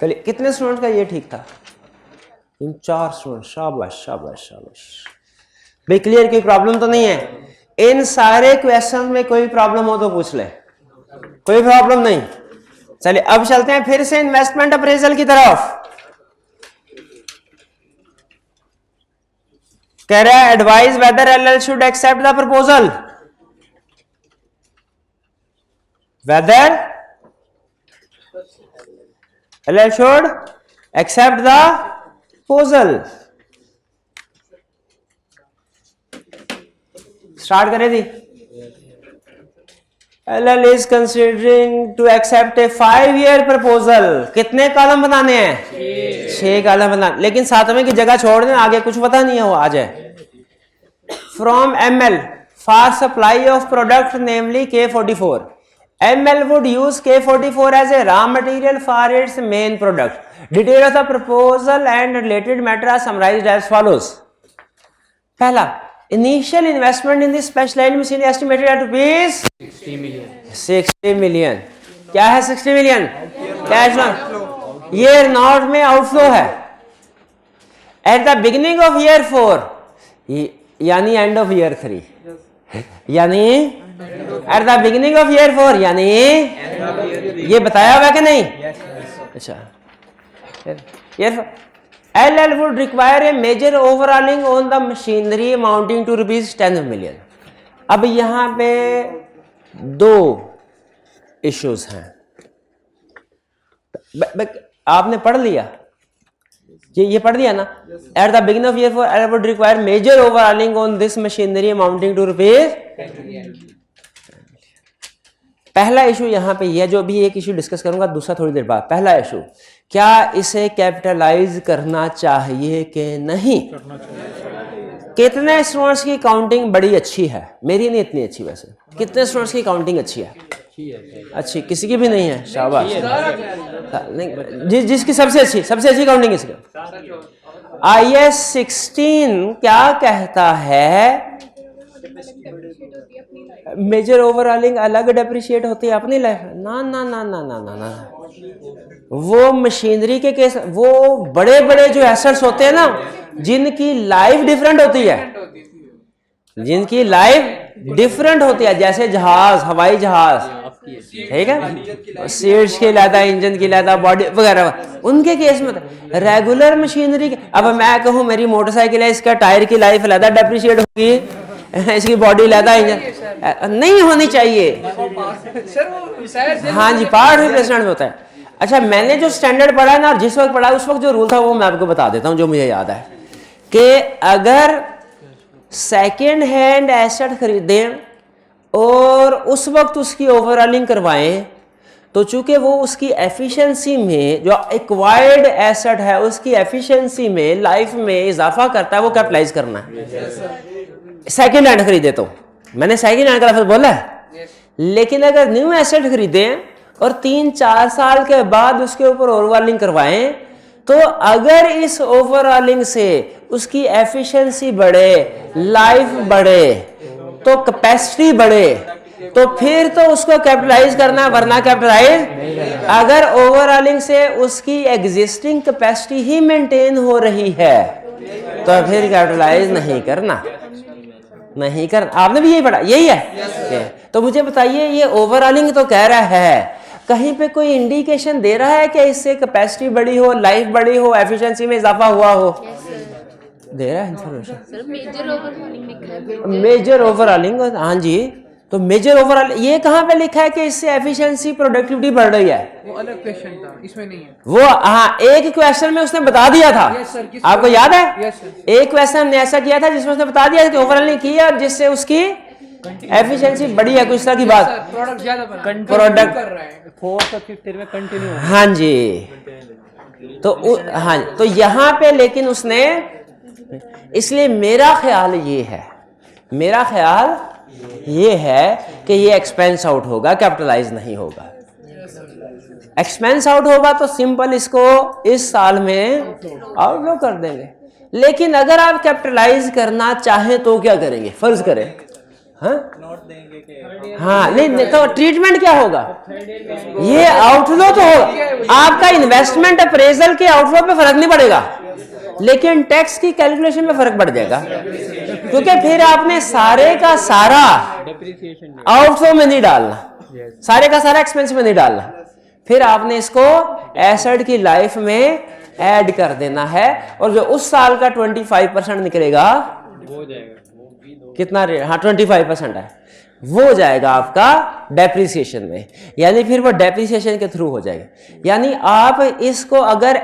20 कितने स्टूडेंट का ये ठीक था? इन 4 स्टूडेंट। शाबाश शाबाश शाबाश भाई। क्लियर? कोई प्रॉब्लम तो नहीं है? इन सारे क्वेश्चन में कोई प्रॉब्लम हो तो पूछ ले, कोई प्रॉब्लम नहीं। चलिए अब चलते हैं फिर से इन्वेस्टमेंट अप्रेजल की तरफ। कह रहा है advise whether LL should accept the proposal, whether LL should accept the proposal. Start करें दी। LL is considering to accept a 5-year proposal। कितने कॉलम बनाने हैं? 6 कॉलम बनाने, लेकिन 7वें की जगह छोड़ दें, आगे कुछ पता नहीं है वो आ जाए। From ML for supply of product namely K44, ML would use K44 as a raw material for its main product. Detail of the proposal and related matter are summarized as follows. पहला, initial investment in the specialized machine estimated at rupees 60 million। क्या है 60 million? Cash flow. Year not में आउटफ्लो है। Eight the beginning of year 4 यानी एंड ऑफ ईयर 3, यानी eight the beginning of year 4 यानी ये बताया हुआ कि नहीं? अच्छा, LL would require a major overhauling on the machinery amounting to rupees 10 million। अब यहां पे 2 इश्यूज हैं। आपने पढ़ लिया ये पढ़ लिया ना? Eight the beginning of year 4 LL would require major overhauling on this machinery amounting to rupees। पहला इशू यहां पे यह, जो अभी एक इशू डिस्कस करूंगा, दूसरा थोड़ी देर बाद। पहला इशू, क्या इसे कैपिटलाइज करना चाहिए कि नहीं? कितने स्टूडेंट्स की काउंटिंग बड़ी अच्छी है? मेरी नहीं इतनी अच्छी वैसे। कितने स्टूडेंट्स की काउंटिंग अच्छी है? अच्छी किसी की भी नहीं है। शाबाश। नहीं, जिसकी सबसे अच्छी काउंटिंग किसकी? IS 16 क्या कहता है? मेजर ओवरऑलिंग अलग डेप्रिशिएट होती है अपनी लाइफ। ना ना ना ना ना ना ना, वो मशीनरी के केस, वो बड़े बड़े जो एसेट्स होते हैं ना, जिनकी लाइफ डिफरेंट होती है, जिनकी लाइफ डिफरेंट होती है, जैसे जहाज, हवाई जहाज, ठीक है, सीट्स की लादा, इंजन की लादा, बॉडी वगैरह, उनके केस में रेगुलर मशीनरी के। अब मैं कहूँ मेरी मोटरसाइकिल है, इसका टायर की लाइफ लादा डेप्रिशिएट होगी, इसकी बॉडी लादा, इंजन नहीं होनी चाहिए। हाँ जी, पार्ट रिप्लेसमेंट में होता है। अच्छा, मैंने जो स्टैंडर्ड पढ़ा है ना, जिस वक्त पढ़ा उस वक्त जो रूल था वो मैं आपको बता देता हूँ, जो मुझे याद है कि अगर सेकेंड हैंड एसेट खरीदें और उस वक्त उसकी ओवरऑलिंग करवाएं, तो चूंकि वो उसकी एफिशिएंसी में, जो एक्वायर्ड एसेट है उसकी एफिशिएंसी में, लाइफ में इजाफा करता है, वो कैपिटलाइज करना है। सेकेंड हैंड खरीदे तो मैंने सेकेंड हैंड का लफ्ज़ बोला है, लेकिन अगर न्यू एसेट खरीदें और 3-4 साल के बाद उसके ऊपर ओवरऑलिंग करवाएं, तो अगर इस ओवरऑलिंग से उसकी एफिशिएंसी बढ़े, लाइफ बढ़े, तो कैपेसिटी बढ़े, तो फिर तो उसको कैपिटलाइज करना, वरना कैपिटलाइज। अगर ओवरऑलिंग से उसकी एग्जिस्टिंग कैपेसिटी ही मेंटेन हो रही है तो फिर कैपिटलाइज नहीं करना। आपने भी यही पढ़ा, यही है। तो मुझे बताइए, ये ओवरऑलिंग तो कह रहा है, कहीं पे कोई इंडिकेशन दे रहा है कि इससे कैपेसिटी बढ़ी हो, लाइफ बढ़ी हो, एफिशिएंसी में इजाफा हुआ हो? दे रहा है इंफॉर्मेशन। मेजर ओवरऑलिंग, हाँ जी। तो मेजर ओवरऑल ये कहाँ पे लिखा है कि इससे एफिशिएंसी, प्रोडक्टिविटी बढ़ रही है? वो अलग क्वेश्चन था, इसमें नहीं है। वो हाँ, एक क्वेश्चन में उसने बता दिया था। आपको याद है? एक क्वेश्चन ने ऐसा किया था जिसमें उसने बता दिया कि ओवरऑलिंग की है और जिससे उसकी एफिशिएंसी बढ़ी है, कुछ तरह की बात। प्रोडक्ट ज्यादा बना, प्रोडक्ट कर रहा है, 4th और 5th ईयर में कंटिन्यू। हाँ जी। तो हाँ, तो यहाँ पे लेकिन उसने, इसलिए मेरा ख्याल ये है कि ये एक्सपेंस आउट होगा, कैपिटलाइज नहीं होगा। एक्सपेंस आउट होगा तो सिंपल इसको इस साल में आउटफ्लो कर देंगे। लेकिन अगर आप कैपिटलाइज करना चाहें तो क्या करेंगे, फर्ज करें, हाँ हाँ नहीं तो ट्रीटमेंट क्या होगा, ये आउटफ्लो तो होगा, आपका इन्वेस्टमेंट अप्रेजल के आउटफ्लो पे फर्क नहीं पड़ेगा, लेकिन टैक्स की कैलकुलेशन में फर्क पड़ जाएगा, क्योंकि फिर आपने सारे का सारा आउटफ्लो में नहीं डालना, सारे का सारा एक्सपेंस में नहीं डालना, फिर आपने इसको एसेट की लाइफ में ऐड कर देना है, और जो उस साल का 25% निकलेगा वो जाएगा, कितना रेट, हाँ 25% है, वो जाएगा आपका डेप्रिसिएशन में, यानी फिर वो डेप्रिसिएशन के थ्रू हो जाएगा। यानी आप इसको अगर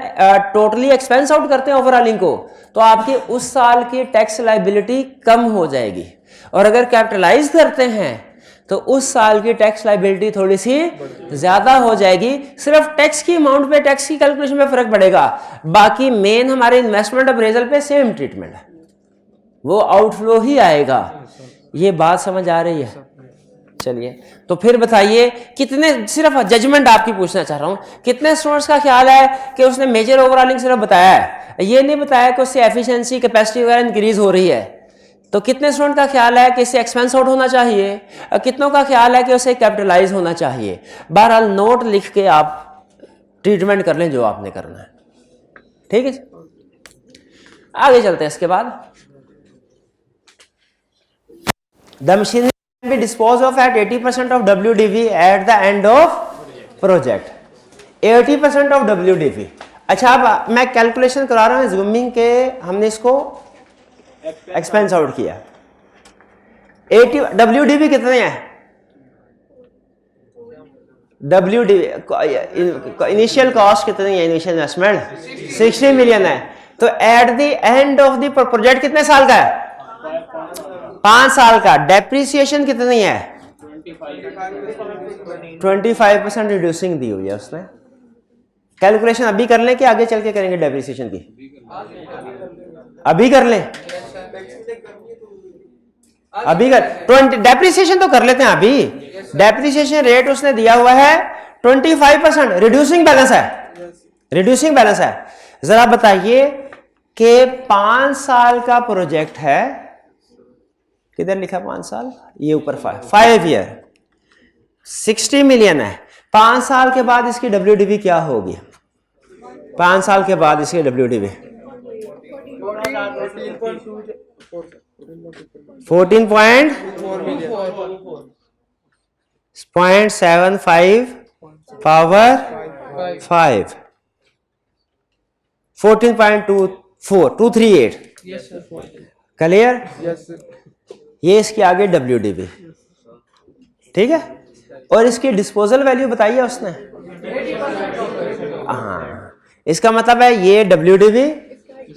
टोटली एक्सपेंस आउट करते हैं ओवरऑलिंग को, तो आपकी उस साल की टैक्स लायबिलिटी कम हो जाएगी, और अगर कैपिटलाइज करते हैं तो उस साल की टैक्स लायबिलिटी थोड़ी सी ज्यादा हो जाएगी। सिर्फ टैक्स की अमाउंट पे, टैक्स की कैलकुलेशन में फर्क पड़ेगा, बाकी मेन हमारे इन्वेस्टमेंट अप्रेजल पे सेम ट्रीटमेंट है, वो आउटफ्लो ही आएगा। ये बात समझ आ रही है? चलिए, तो फिर बताइए कितने, सिर्फ जजमेंट आपकी पूछना चाह रहा हूं, कितने स्टूडेंट्स का ख्याल है कि उसने मेजर ओवरऑलिंग सिर्फ बताया है, ये नहीं बताया कि उससे एफिशिएंसी कैपेसिटी वगैरह इंक्रीज हो रही है? तो कितने स्टूडेंट का ख्याल है कि इससे एक्सपेंस आउट होना चाहिए, कितनों का ख्याल है कि उसे कैपिटलाइज होना चाहिए? बहरहाल नोट लिख के आप ट्रीटमेंट कर लें जो आपने करना है, ठीक है। आगे चलते हैं। इसके बाद the machinery can be dispose of at 80% of WDV at the end of project. 80% of WDV। अच्छा, अब मैं कैलकुलेशन करा रहा हूं जूमिंग के, हमने इसको एक्सपेंस आउट किया। 80 WDV कितने हैं? WDV इनिशियल कॉस्ट कितनी है, इनिशियल इन्वेस्टमेंट 60 मिलियन है। तो eight the end of the project कितने साल का है? 5 साल का। डेप्रिसिएशन कितनी है? 25% रिड्यूसिंग दी हुई है उसने। कैलकुलेशन अभी कर लें कि आगे चल के करेंगे डेप्रिसिएशन की? अभी कर लें, अभी कर 20 डेप्रिसिएशन तो कर लेते हैं अभी। डेप्रिसिएशन रेट उसने दिया हुआ है 25%, रिड्यूसिंग बैलेंस है, रिड्यूसिंग बैलेंस है। जरा बताइए कि 5 साल का प्रोजेक्ट है, किधर लिखा 5 साल, ये ऊपर 5 ईयर, 60 मिलियन है। 5 साल के बाद इसकी WDV क्या होगी? 5 साल के बाद इसकी WDV 14.75 पावर 5, 14.238। क्लियर? ये इसके आगे WDV, ठीक है। और इसकी डिस्पोजल वैल्यू बताइए उसने, हाँ, इसका मतलब है ये WDV,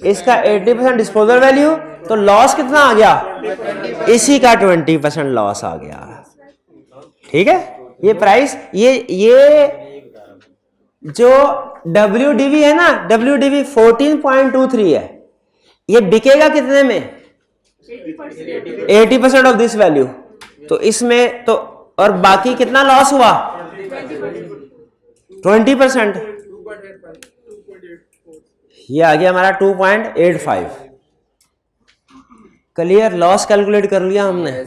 इसका 80% डिस्पोजल वैल्यू, तो लॉस कितना आ गया? इसी का 20% लॉस आ गया, ठीक है। ये प्राइस, ये जो WDV है ना, WDV 14.23 है, ये बिकेगा कितने में? 80% ऑफ दिस वैल्यू। तो इसमें तो, और बाकी कितना लॉस हुआ? 20%। ये आ गया हमारा 2.85। क्लियर? लॉस कैलकुलेट कर लिया हमने।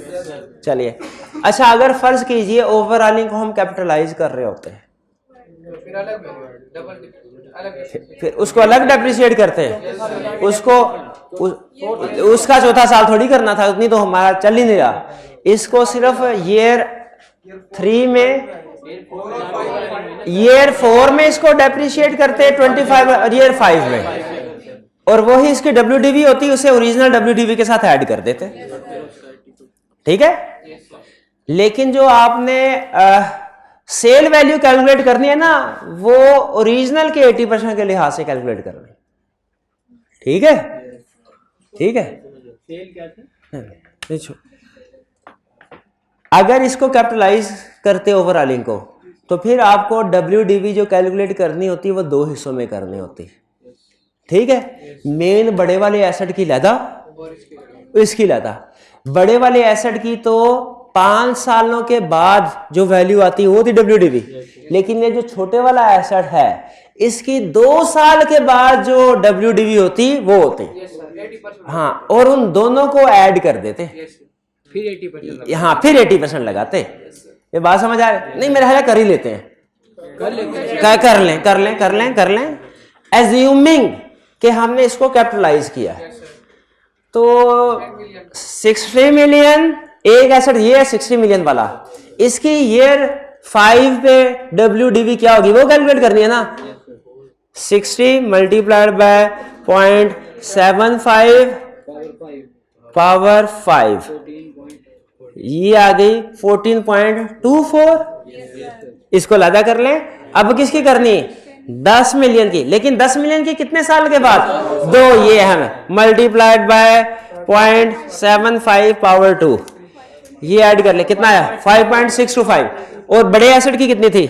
चलिए, अच्छा, अगर फर्ज कीजिए ओवरऑलिंग को हम कैपिटलाइज कर रहे होते हैं, फिर उसको अलग डेप्रिशिएट करते हैं, उसको उसका चौथा साल थोड़ी करना था, उतनी तो हमारा चल ही नहीं रहा। इसको सिर्फ ईयर 3 में, ईयर 4 में इसको डेप्रिशिएट करते हैं 25, और ईयर 5 में, और वही इसकी WDV होती है, उसे ओरिजिनल WDV के साथ ऐड कर देते, ठीक है। लेकिन जो आपने सेल वैल्यू कैलकुलेट करनी है ना, वो ओरिजिनल के 80% के लिहाज से कैलकुलेट करनी, ठीक है, ठीक है। अगर इसको कैपिटलाइज करते ओवरऑलिंग को, तो फिर आपको WDV जो कैलकुलेट करनी होती है वो 2 हिस्सों में करनी होती है, ठीक है। मेन बड़े वाले एसेट की लैदा, इसकी लैदा। बड़े वाले एसेट की तो 5 सालों के बाद जो वैल्यू आती है वो थी WDV, लेकिन ये जो छोटे वाला एसेट है इसकी 2 साल के बाद जो WDV होती वो होती। Yes sir 80%। हाँ, और उन दोनों को ऐड कर देते। यस फिर 80%। हाँ, फिर 80% लगाते। ये बात समझ आ रही? नहीं, मेरा ख्याल कर ही लेते हैं। कर लेते कर लें एज्यूमिंग कि हमने इसको कैपिटलाइज किया है। तो 60 मिलियन एक एसेट ये है 60 मिलियन वाला, इसकी ईयर 5 पे WDV क्या होगी वो कैलकुलेट करनी है ना। 60 मल्टीप्लाइड बाय 0.75 पावर 5, ये आ गई 14.24। इसको लादा कर लें। अब किसकी करनी है? 10 मिलियन की, लेकिन 10 मिलियन की कितने साल के बाद? 2, ये है मल्टीप्लाइड बाय 0.75 पावर 2, ये ऐड कर ले, कितना आया? 5.625। और बड़े एसेट की कितनी थी?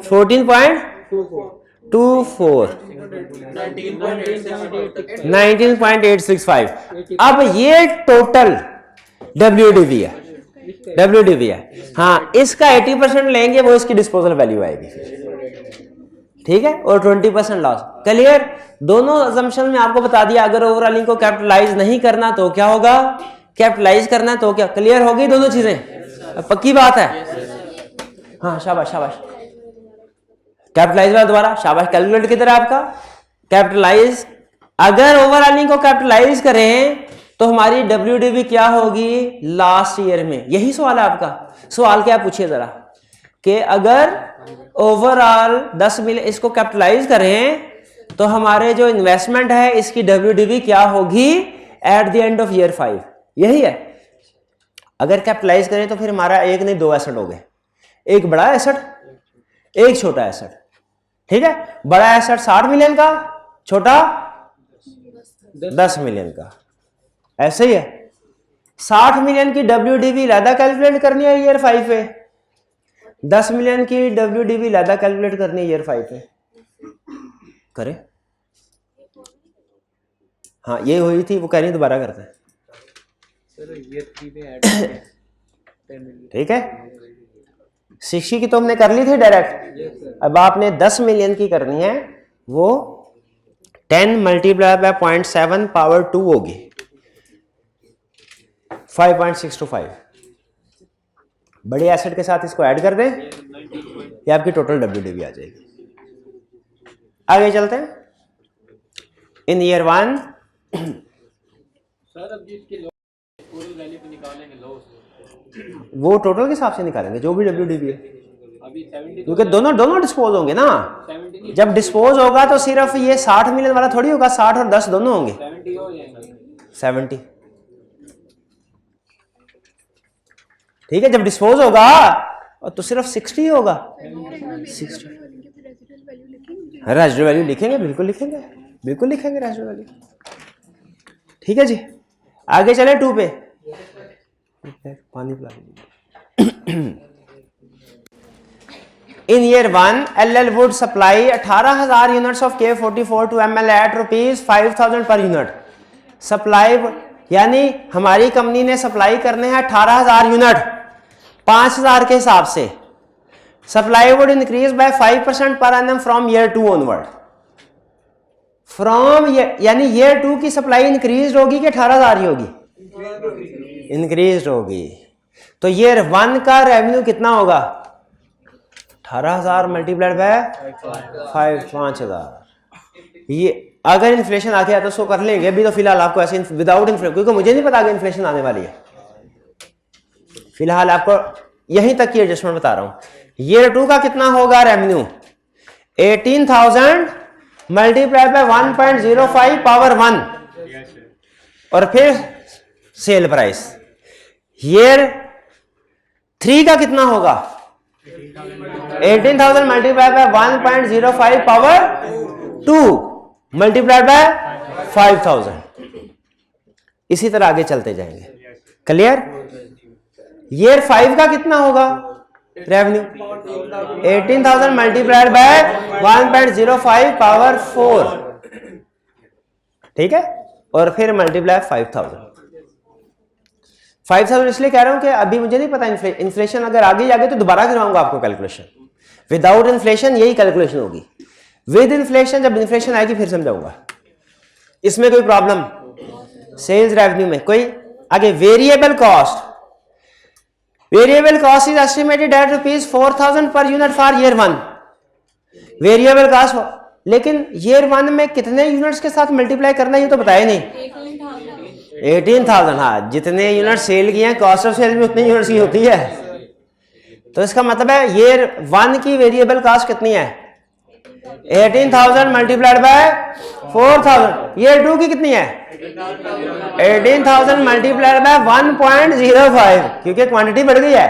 14.24, 19.865। अब ये टोटल WDV है। हाँ, इसका 80% लेंगे, वो इसकी डिस्पोजल वैल्यू आएगी फिर, ठीक है। और 20% लॉस। क्लियर? दोनों अजम्पशन में आपको बता दिया, अगर ओवरऑलिंग को कैपिटलाइज नहीं करना तो क्या होगा, कैपिटलाइज करना तो क्या। क्लियर हो गई दोनों चीजें? पक्की बात है। हाँ, शाबाश शाबाश। कैपिटलाइज वाला दोबारा, शाबाश। कैलकुलेट किधर है आपका? कैपिटलाइज। अगर ओवरऑलिंग को कैपिटलाइज करें तो हमारी WDV क्या होगी लास्ट ईयर में? यही सवाल है आपका। सवाल क्या पूछिए जरा, कि अगर ओवरऑल 10 मिलियन इसको कैपिटलाइज करें तो हमारे जो इन्वेस्टमेंट है इसकी WDV क्या होगी eight the end of year 5। यही है। अगर कैपिटलाइज करें तो फिर हमारा एक नहीं 2 एसेट हो गए, एक बड़ा एसेट, एक छोटा एसेट, ठीक है। बड़ा एसेट 60 मिलियन का, छोटा 10 मिलियन का, ऐसे ही है। 60 मिलियन की WDV लादा कैलकुलेट करनी है ईयर 5 पे, 10 मिलियन की WDV लादा कैलकुलेट करनी है ईयर 5 पे। करे? हाँ, ये हुई थी, वो कह रही दोबारा करते हैं। ठीक है, 60 की तो हमने कर ली थी डायरेक्ट। अब आपने 10 मिलियन की करनी है, वो 10 मल्टीप्लाई बाय 0.7 पावर 2 होगी, 5.625। बड़े एसेट के साथ इसको ऐड कर दें, ये आपकी टोटल WDV आ जाएगी। आगे चलते हैं। इन ईयर 1 वो टोटल के हिसाब से निकालेंगे जो भी WDV है, क्योंकि दोनों डिस्पोज होंगे ना। जब डिस्पोज होगा तो सिर्फ ये 60 मिलियन वाला थोड़ी होगा, 60 और 10 दोनों होंगे, 70। ठीक है, जब डिस्पोज होगा तो सिर्फ 60 होगा, 60। रेजिडुअल वैल्यू लिखेंगे, बिल्कुल लिखेंगे रेजिडुअल वैल्यू। ठीक है जी, आगे चले 2 पे। पानी पिला। In year 1, LL would supply 18,000 units of K44 to ML at ₹5,000 per unit. Supply यानी हमारी कंपनी ने सप्लाई करने हैं 18,000 यूनिट 5,000 के हिसाब से। Supply would increase by 5% per annum from year 2 onward. From यानी ईयर 2 की सप्लाई इंक्रीज होगी कि 18,000 ही होगी? इंक्रीज होगी। तो ईयर 1 का रेवेन्यू कितना होगा? 18,000 मल्टीप्लाइड बाय 5,000। ये अगर इन्फ्लेशन आके आता तो उसको कर लेंगे, अभी तो फिलहाल आपको ऐसे विदाउट इन्फ्लेशन, क्योंकि मुझे नहीं पता कि इन्फ्लेशन आने वाली है। फिलहाल आपको यहीं तक की एडजस्टमेंट बता रहा हूं। ईयर 2 का कितना होगा रेवेन्यू? 18,000 मल्टीप्लाइड बाय 1.05 पावर 1 और फिर सेल प्राइस। ईयर 3 का कितना होगा? 18,000 multiplied by 1.05 power 2 multiplied by 5,000। इसी तरह आगे चलते जाएंगे। क्लियर? ईयर 5 का कितना होगा रेवेन्यू? 18,000 मल्टीप्लाइड बाय 1.05 पावर 4, ठीक है, और फिर मल्टीप्लाई 5,000। 5000 इसलिए कह रहा हूं कि अभी मुझे नहीं पता इन्फ्लेशन अगर आगे जाके तो दोबारा करवाऊंगा आपको कैलकुलेशन। विदाउट इन्फ्लेशन यही कैलकुलेशन होगी, विद इन्फ्लेशन जब इन्फ्लेशन आएगी फिर समझाऊंगा। इसमें कोई प्रॉब्लम? सेल्स रेवेन्यू में कोई? आगे variable cost. Variable cost is estimated at ₹4000 per unit for year 1। Variable cost, लेकिन ईयर 1 में कितने यूनिट्स के साथ मल्टीप्लाई करना है ये तो बताया नहीं। 18,000। हाँ, जितने यूनिट सेल किए हैं कॉस्ट ऑफ सेल भी उतने यूनिट्स की होती है। तो इसका मतलब है ईयर 1 की वेरिएबल कॉस्ट कितनी है? 18,000 मल्टीप्लाइड बाय 4,000। ईयर 2 की कितनी है? 18,000 मल्टीप्लाइड बाय 1.05, क्योंकि क्वांटिटी बढ़ गई है।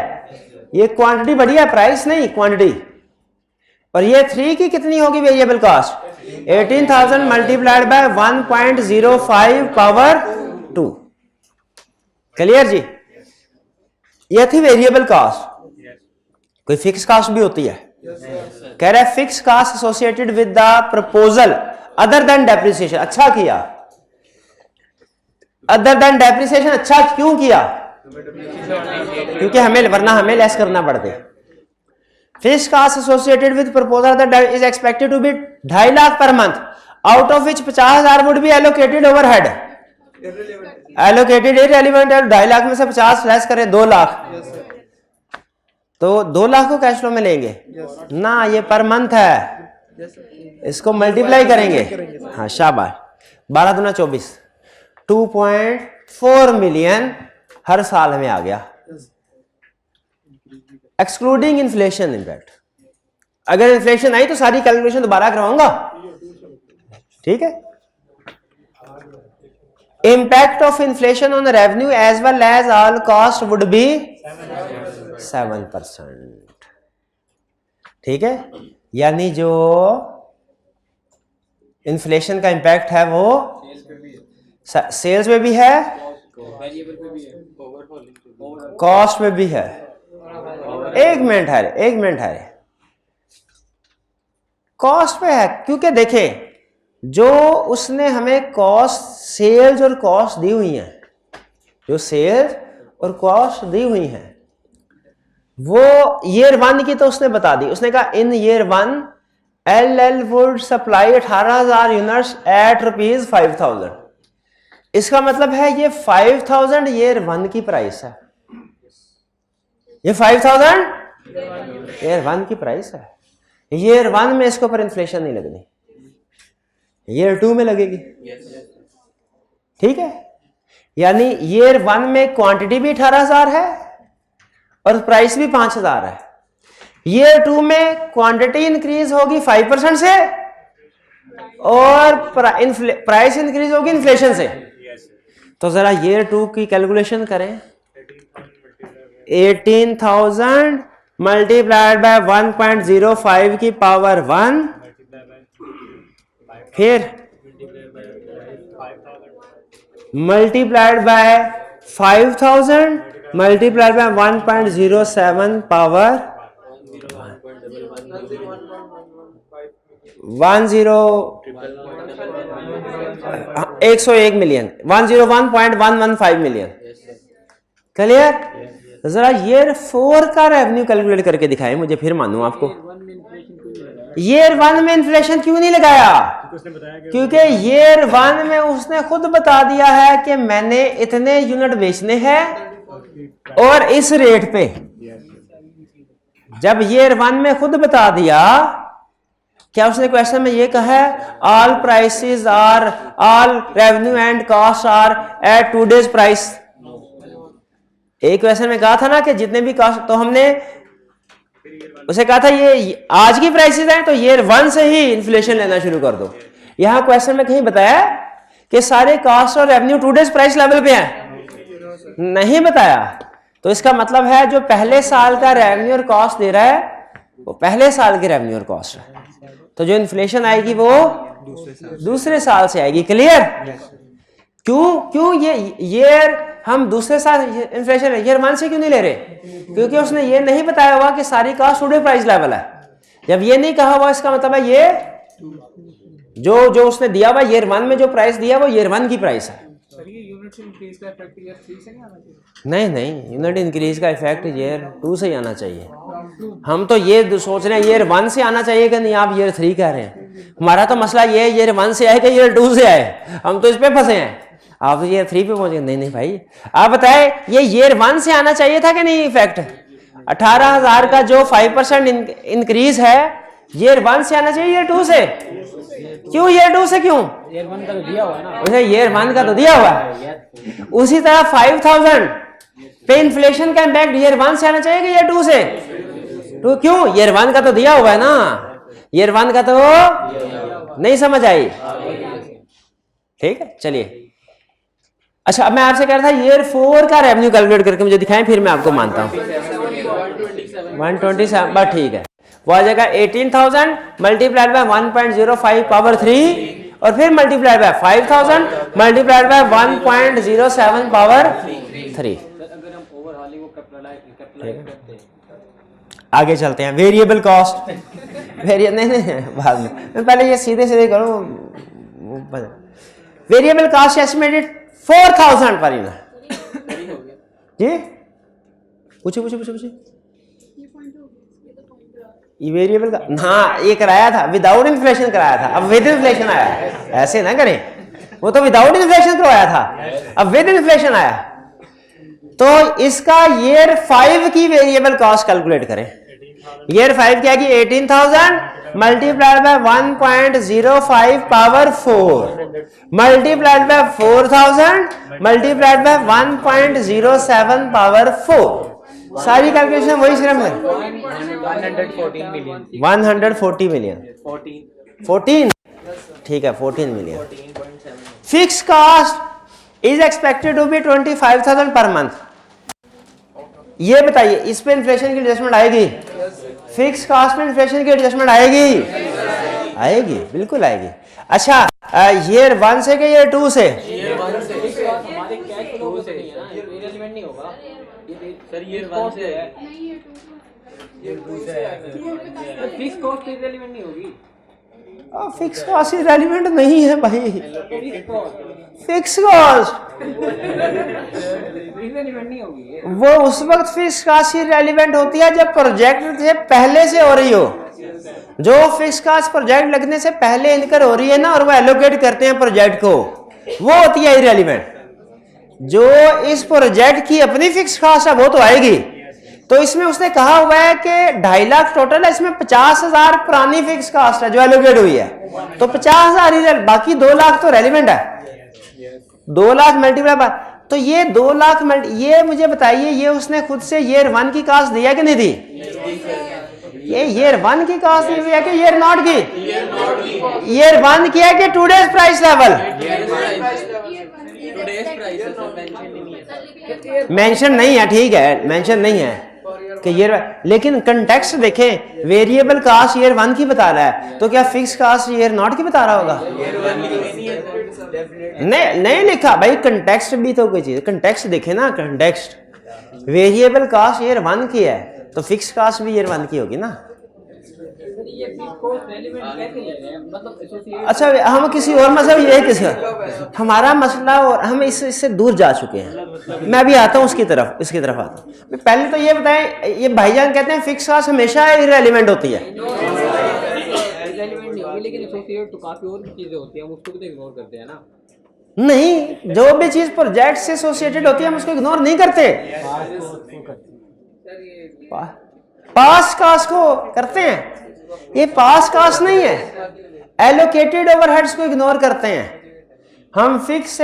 ये क्वांटिटी बढ़ी है, प्राइस नहीं, क्वांटिटी। और ये 3 की कितनी होगी variable cost? 18,000 multiplied by 1.05 power 2। Clear जी? ये थी वेरिएबल कॉस्ट। कोई फिक्स कॉस्ट भी होती है? कह रहा है fix cost associated with the proposal other than depreciation. अच्छा किया, अदर देन डेप्रिसिएशन। अच्छा क्यों किया? क्योंकि वरना हमें लेस करना पड़ते। Fix cost associated with proposal that is expected to be 2.5 lakh per month, out of which 50,000 would be allocated overhead. Allocated irrelevant है, 2.5 लाख में से 50 लेस करें 2 लाख, तो 2 लाख को कैश फ्लो में लेंगे ना, ये पर मंथ है, इसको मल्टीप्लाई करेंगे। हाँ शाबाश, 12 दूना 24, 2.4 मिलियन हर साल में आ गया, एक्सक्लूडिंग इन्फ्लेशन इम्पैक्ट। अगर इन्फ्लेशन आई तो सारी कैलकुलेशन दोबारा करवाऊंगा, ठीक है। Impact of inflation on revenue as well as all cost would be 7%, ठीक है। यानी जो इन्फ्लेशन का इम्पैक्ट है वो सेल्स में भी है, कॉस्ट में भी है। एक मिनट है, कॉस्ट पे है, क्योंकि देखें जो उसने हमें कॉस्ट, सेल्स और कॉस्ट दी हुई हैं, जो सेल्स और कॉस्ट दी हुई हैं वो ईयर 1 की तो उसने बता दी। उसने कहा in year 1 LL would supply 18,000 units at ₹5,000। इसका मतलब है ये 5,000 ईयर 1 की प्राइस है, ये 5,000 ईयर 1 की प्राइस है। ईयर 1 में इसके ऊपर इन्फ्लेशन नहीं लगनी, ईयर 2 में लगेगी, ठीक है। यानी ईयर 1 में क्वांटिटी भी 18,000 है और प्राइस भी 5,000 है। ईयर 2 में क्वांटिटी इंक्रीज होगी 5% से और प्राइस इंक्रीज होगी इन्फ्लेशन से। तो जरा ईयर 2 की कैलकुलेशन करें, 18,000 मल्टीप्लाइड बाय 1.05 की पावर 1, फिर multiplied by 5,000 multiplied by 1.07 power 101 million, 101.115 million. Clear? तो जरा ईयर 4 का रेवेन्यू कैलकुलेट करके दिखाएं मुझे, फिर मानूं आपको। ईयर 1 में इन्फ्लेशन क्यों नहीं लगाया? क्योंकि ईयर 1 में उसने खुद बता दिया है कि मैंने इतने यूनिट बेचने हैं और इस रेट पे। जब ईयर 1 में खुद बता दिया, क्या उसने क्वेश्चन में ये कहा है all prices are, all revenue and cost are at today's price? एक क्वेश्चन में कहा था ना कि जितने भी कॉस्ट, तो हमने उसे कहा था ये आज की प्राइसेस हैं तो ईयर 1 से ही इन्फ्लेशन लेना शुरू कर दो। यहां क्वेश्चन में कहीं बताया कि सारे कॉस्ट और रेवेन्यू टुडेज प्राइस लेवल पे हैं? नहीं बताया। तो इसका मतलब है जो पहले साल का रेवेन्यू और कॉस्ट दे रहा है वो पहले साल के रेवेन्यू और कॉस्ट है, तो जो इन्फ्लेशन आएगी वो दूसरे साल से आएगी। क्लियर? क्यों ये ईयर हम दूसरे साल इन्फ्लेशन ईयर 1 से क्यों नहीं ले रहे? क्योंकि उसने ये नहीं बताया हुआ कि सारी कॉस्ट टुडे प्राइस लेवल है। जब ये नहीं कहा हुआ इसका मतलब है ये जो उसने दिया हुआ ईयर 1 में जो प्राइस दिया वो ईयर 1 की प्राइस है। यूनिट इंक्रीज का इफेक्ट ईयर 3 से नहीं आना चाहिए? नहीं नहीं, यूनिट इंक्रीज का इफेक्ट ईयर 2 से ही आना चाहिए। हम तो ये सोच रहे हैं ईयर 1 से आना चाहिए कि नहीं, आप ईयर 3 कह रहे हैं। हमारा तो मसला ये है ईयर 1 से आए कि ईयर 2 से आए, हम तो इस पे फंसे हैं। आप तो ईयर 3 पे पहुंचे। नहीं नहीं भाई, आप बताए ये ईयर 1 से आना चाहिए था कि नहीं इफेक्ट? 18,000 का जो 5% इंक्रीज है ईयर 1 से आना चाहिए ईयर 2 से? क्यों ईयर 2 से क्यों? ईयर 1 का तो दिया हुआ है ना। उसे ईयर 1 का तो दिया हुआ है। उसी तरह 5,000 पे इन्फ्लेशन का इम्पैक्ट ईयर 1 से आना चाहिए कि ईयर 2 से? तो क्यों? ईयर 1 का तो दिया हुआ है ना, ईयर 1 का तो नहीं समझ आई। ठीक है चलिए। अच्छा अब मैं आपसे कह रहा था ईयर 4 का रेवेन्यू कैलकुलेट करके मुझे दिखाएं, फिर मैं आपको मानता हूं। 127 बस ठीक है। वो आ जाएगा 18,000 मल्टीप्लाइड बाय 1.05 पावर 3 और फिर multiplied by 5,000 multiplied by 1.07 power 3। अगर हम ओवरऑल को कैपिटलाइज करते हैं, आगे चलते हैं। वेरिएबल कॉस्ट नहीं बाद में, मैं पहले ये सीधे सीधे करूं। Variable cost estimated 4,000 per unit. जी पूछे ये वेरिएबल का, हाँ ये कराया था विदाउट इन्फ्लेशन कराया था, अब विद इन्फ्लेशन आया। ऐसे ना करें, वो तो विदाउट इन्फ्लेशन करवाया था, अब विद इन्फ्लेशन आया। तो इसका ईयर 5 की वेरिएबल कॉस्ट कैलकुलेट करें। ईयर 5 क्या की 18,000 multiplied by 1.05 power 4 multiplied by 4,000 multiplied by 1.07 power 4। सारी कैलकुलेशन वही सिर्फ 114 मिलियन 140 मिलियन 14 ठीक है 14 million. Fix cost is expected to be 25,000 per month. ये बताइए इस पे इन्फ्लेशन की एडजस्टमेंट आएगी? फिक्स कॉस्ट में इन्फ्लेशन की एडजस्टमेंट आएगी? आएगी, बिल्कुल आएगी। अच्छा ईयर 1 से के ईयर 2 से? हमारे कैश फ्लो से नहीं है ना, ये रिलेवेंट नहीं होगा। ये सर ईयर 1 से है, ईयर 2 से है। फिक्स कॉस्ट रिलेवेंट नहीं होगी। फिक्स कॉस्ट रेलिवेंट नहीं है भाई। फिक्स कॉस्ट रिलेवेंट नहीं होगी। वो उस वक्त फिक्स कॉस्ट ही रेलिवेंट होती है जब प्रोजेक्ट से पहले से हो रही हो। जो फिक्स कॉस्ट प्रोजेक्ट लगने से पहले इनकर हो रही है ना और वो एलोकेट करते हैं प्रोजेक्ट को, वो होती है इरेलीवेंट। जो इस प्रोजेक्ट की अपनी फिक्स कॉस्ट है वो तो आएगी। तो इसमें उसने कहा हुआ है कि 2.5 लाख टोटल है, इसमें 50,000 पुरानी फिक्स कास्ट है जो एलोकेट हुई है, तो 50,000 ही, बाकी 2 लाख तो रेलिवेंट है। 2 लाख मल्टीप्लाई बाय, तो ये 2 लाख ये मुझे बताइए ये उसने खुद से ईयर 1 की कास्ट दिया कि नहीं दी? ये ईयर 1 की कास्ट दी है कि ईयर नॉट की? ईयर 1 की है कि टुडेज प्राइस लेवल? मेंशन नहीं है, ठीक है मेंशन नहीं है कि ईयर, लेकिन कंटेक्स्ट देखें, वेरिएबल कास्ट ईयर 1 की बता रहा है, तो क्या फिक्स कास्ट ईयर नॉट की बता रहा होगा? नहीं लिखा भाई, कंटेक्स्ट भी तो कोई चीज, कंटेक्स्ट देखे ना, कंटेक्स्ट। वेरिएबल कास्ट ईयर 1 की है तो फिक्स कास्ट भी ईयर 1 की होगी ना। अच्छा हम किसी और मसला, ये किसी हमारा मसला, और हम इससे दूर जा चुके हैं। मैं अभी आता हूँ इसकी तरफ आता हूँ। पहले तो ये बताएं, ये भाईजान कहते हैं फिक्स कास्ट हमेशा इररिलेवेंट होती है। लेकिन एसोसिएट तो काफी और भी चीजें होती हैं, हम उसको भी तो इग्नोर करते हैं ना। नहीं, जो भी चीज प्रोजेक्ट से एसोसिएटेड होती है हम उसको इग्नोर नहीं करते, पास कास्ट को करते हैं। ये पास कास्ट नहीं है, एलोकेटेड ओवरहेड्स को इग्नोर करते हैं हम। फिक्स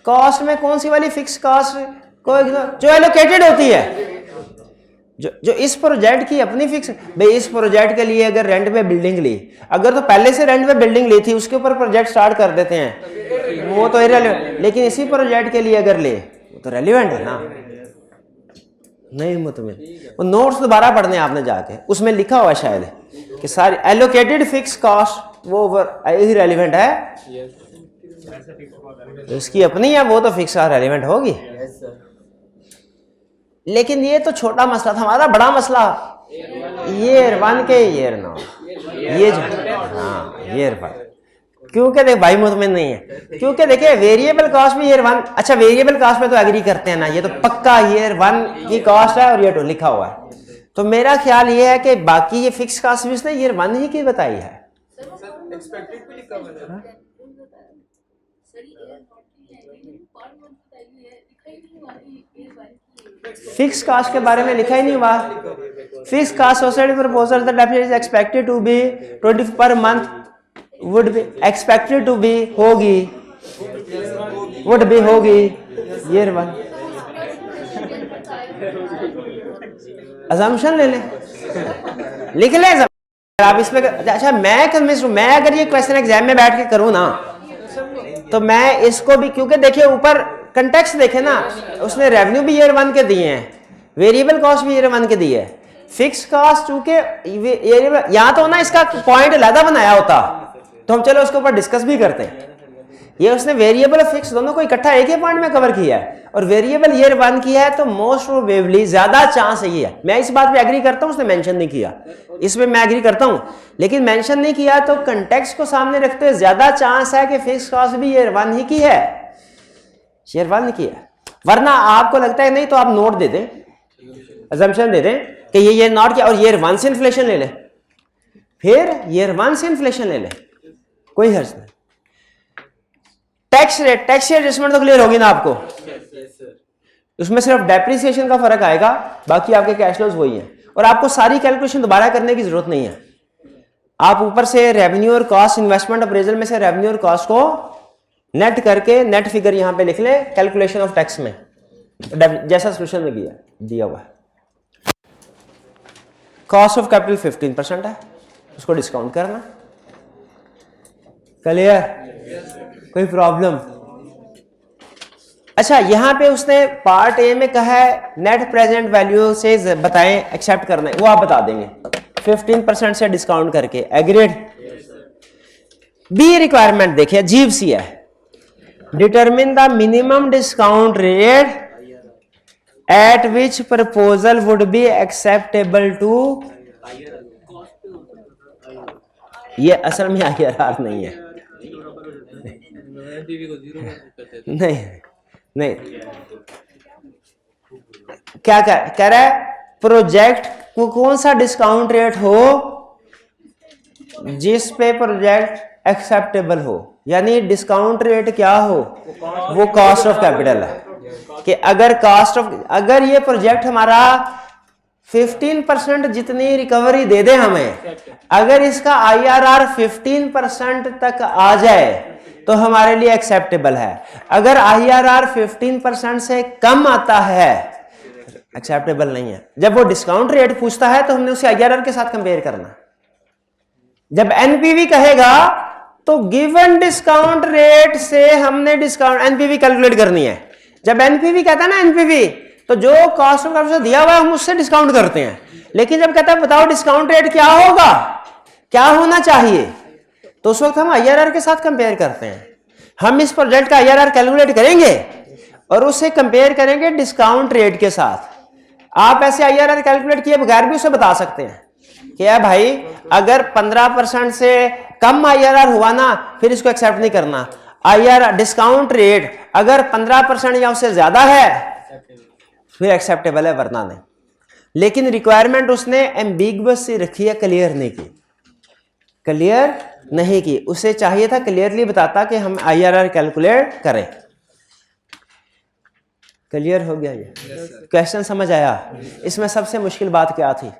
कॉस्ट में कौन सी वाली फिक्स कॉस्ट को इग्नोर? जो एलोकेटेड होती है, जो इस प्रोजेक्ट की अपनी फिक्स। भाई इस प्रोजेक्ट के लिए अगर रेंट पे बिल्डिंग ली, अगर तो पहले से रेंट पे बिल्डिंग ली थी उसके ऊपर प्रोजेक्ट स्टार्ट कर देते हैं, वो तो इररिलेवेंट। लेकिन इसी प्रोजेक्ट के लिए अगर ले वो तो रेलिवेंट है ना। नहीं मुतमिन, वो नोट्स दोबारा पढ़ने आपने जाके, उसमें लिखा हुआ शायद कि सारी एलोकेटेड फिक्स कॉस्ट वो इररिलेवेंट है, तो इसकी अपनी है वो तो फिक्स रेलिवेंट होगी। लेकिन ये तो छोटा मसला था, हमारा बड़ा मसला ईयर 1 के ईयर 9, ये जो हाँ ईयर 5 क्योंकि देख भाई मुतमिन नहीं है, क्योंकि देखिए वेरिएबल कॉस्ट भी ईयर 1, अच्छा वेरिएबल कॉस्ट में तो एग्री करते हैं ना, ये तो पक्का ईयर 1 की कॉस्ट है और ईयर 2 लिखा हुआ है। तो मेरा ख्याल ये है कि बाकी ये फिक्स कॉस्ट भी उसने ईयर 1 ही की बताई है। एक्सपेक्टेड भी लिखा हुआ है। फिक्स कास्ट के बारे में लिखा ही नहीं हुआ। Fix cost associated proposal the definition is expected to be 20 per month, would be expected to be होगी, वुड बी होगी ईयर 1। अजम्पशन ले लें, लिख लें आप इसमें। अच्छा मैं कन्विंस हूं, मैं अगर ये क्वेश्चन एग्जाम में बैठ के करूं ना तो मैं इसको भी, क्योंकि देखिए ऊपर कंटेक्स्ट देखे ना, उसने रेवेन्यू भी ईयर 1 के दिए हैं, वेरिएबल कॉस्ट भी ईयर 1 के दिए है, फिक्स कॉस्ट चूंकि यहां तो ना इसका पॉइंट अलग बनाया होता तो हम चलो उसके ऊपर डिस्कस भी करते हैं। ये उसने वेरिएबल और फिक्स दोनों को इकट्ठा एक ही पॉइंट में कवर किया है, और वेरिएबल ईयर 1 किया है तो मोस्ट प्रोबेबली ज्यादा चांस यही है। मैं इस बात पे एग्री करता हूं, उसने मेंशन नहीं किया, इसमें मैं एग्री करता हूं, लेकिन मेंशन नहीं किया तो कंटेक्स्ट को सामने रखते हुए ज्यादा चांस है कि फिक्स कॉस्ट भी ईयर 1 ही की है, ईयर 1 की है। वरना आपको लगता है नहीं तो आप नोट दे दें, अजम्पशन दे दें कि ये नॉट किया और ईयर 1 से इन्फ्लेशन ले लें, फिर ईयर 1 से इन्फ्लेशन ले लें, कोई हर्ज नहीं। टैक्स रेट, टैक्स एडजस्टमेंट तो क्लियर होगी ना आपको, उसमें सिर्फ डेप्रिसिएशन का फर्क आएगा, बाकी आपके कैश फ्लोज वही हैं, और आपको सारी कैलकुलेशन दोबारा करने की जरूरत नहीं है। आप ऊपर से रेवेन्यू और कॉस्ट, इन्वेस्टमेंट अप्रेजल में से रेवेन्यू और कॉस्ट को नेट करके नेट फिगर यहां पे लिख ले कैलकुलेशन ऑफ टैक्स में, जैसा सोल्यूशन में दिया हुआ है। कॉस्ट ऑफ कैपिटल 15% है, उसको डिस्काउंट करना। क्लियर? कोई प्रॉब्लम? अच्छा यहां पे उसने पार्ट ए में कहा है नेट प्रेजेंट वैल्यू से बताएं एक्सेप्ट करना है, वो आप बता देंगे 15% से डिस्काउंट करके। एग्रीड? बी रिक्वायरमेंट देखिए अजीब सी है, determine the minimum discount rate at which proposal would be acceptable to. ये असल में IRR नहीं है, नहीं नहीं, क्या कह रहा है, प्रोजेक्ट को कौन सा डिस्काउंट रेट हो जिस पे प्रोजेक्ट एक्सेप्टेबल हो, यानी डिस्काउंट रेट क्या हो, वो कॉस्ट ऑफ कैपिटल है। कि अगर ये प्रोजेक्ट हमारा 15% जितनी रिकवरी दे दे हमें, अगर इसका IRR 15% तक आ जाए तो हमारे लिए एक्सेप्टेबल है। अगर IRR 15% से कम आता है एक्सेप्टेबल नहीं है। जब वो डिस्काउंट रेट पूछता है तो हमने उसे IRR के साथ कंपेयर करना। जब NPV कहेगा तो गिवन डिस्काउंट रेट से हमने डिस्काउंट NPV कैलकुलेट करनी है। जब NPV कहता है ना NPV, तो जो कॉस्ट ऑफ कैपिटल दिया हुआ है हम उससे डिस्काउंट करते हैं। लेकिन जब कहता है बताओ डिस्काउंट रेट क्या होगा, क्या होना चाहिए, तो उस वक्त हम IRR के साथ कंपेयर करते हैं। हम इस प्रोजेक्ट का IRR कैलकुलेट करेंगे और उससे कंपेयर करेंगे डिस्काउंट रेट के साथ। आप ऐसे IRR कैलकुलेट किए बगैर भी उसे बता सकते हैं कि यार भाई अगर 15% से कम IRR हुआ ना फिर इसको एक्सेप्ट नहीं करना। IRR डिस्काउंट रेट अगर 15% या उससे ज्यादा है फिर एक्सेप्टेबल है, वरना नहीं। लेकिन रिक्वायरमेंट उसने एम्बिगुअस सी रखी है, क्लियर नहीं की, क्लियर नहीं की। उसे चाहिए था क्लियरली बताता कि हम IRR कैलकुलेट करें। क्लियर हो गया? ये क्वेश्चन समझ आया? इसमें सबसे मुश्किल बात क्या थी?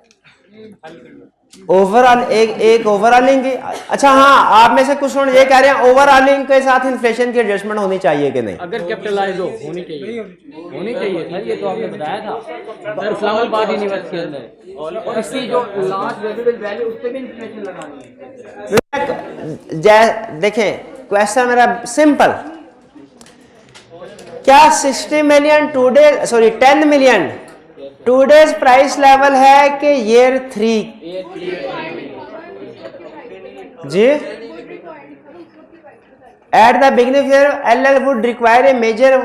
ओवरऑल एक ओवरऑलिंग की। अच्छा हाँ, आप में से कुछ लोग ये कह रहे हैं ओवरऑलिंग के साथ इन्फ्लेशन की एडजस्टमेंट होनी चाहिए कि नहीं? अगर कैपिटलाइज हो होनी चाहिए सर, ये तो आपने बताया था सर इस्लामाबाद यूनिवर्सिटी के अंदर, और इसकी जो लास्ट रेजिडेंट वैल्यू उस पे भी इन्फ्लेशन लगानी है। देखें क्वेश्चन मेरा सिंपल, क्या 60 million today 10 million today's price level है कि ईयर 3? जी at the beginning year LL would require a major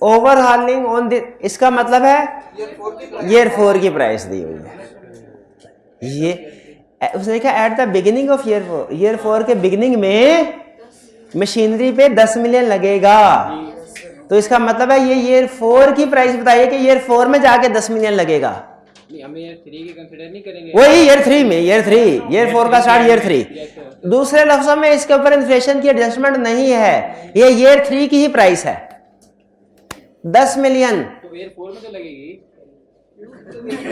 overhauling on the, इसका मतलब है ईयर 4 की प्राइस दी हुई है। ये उसने कहा eight the beginning of year 4 के बिगिनिंग में मशीनरी पे 10 मिलियन लगेगा। तो इसका मतलब है ये ईयर 4 की प्राइस बताइए कि ईयर 4 में जाके 10 मिलियन लगेगा। नहीं, हम ईयर 3 की कंसीडर नहीं करेंगे। वही ईयर 3 में, ईयर 4 का स्टार्ट ईयर 3। दूसरे लफ्जों में इसके ऊपर इन्फ्लेशन की एडजस्टमेंट नहीं है, ये ईयर 3 की ही प्राइस है 10 मिलियन। तो ईयर 4 में तो लगेगी।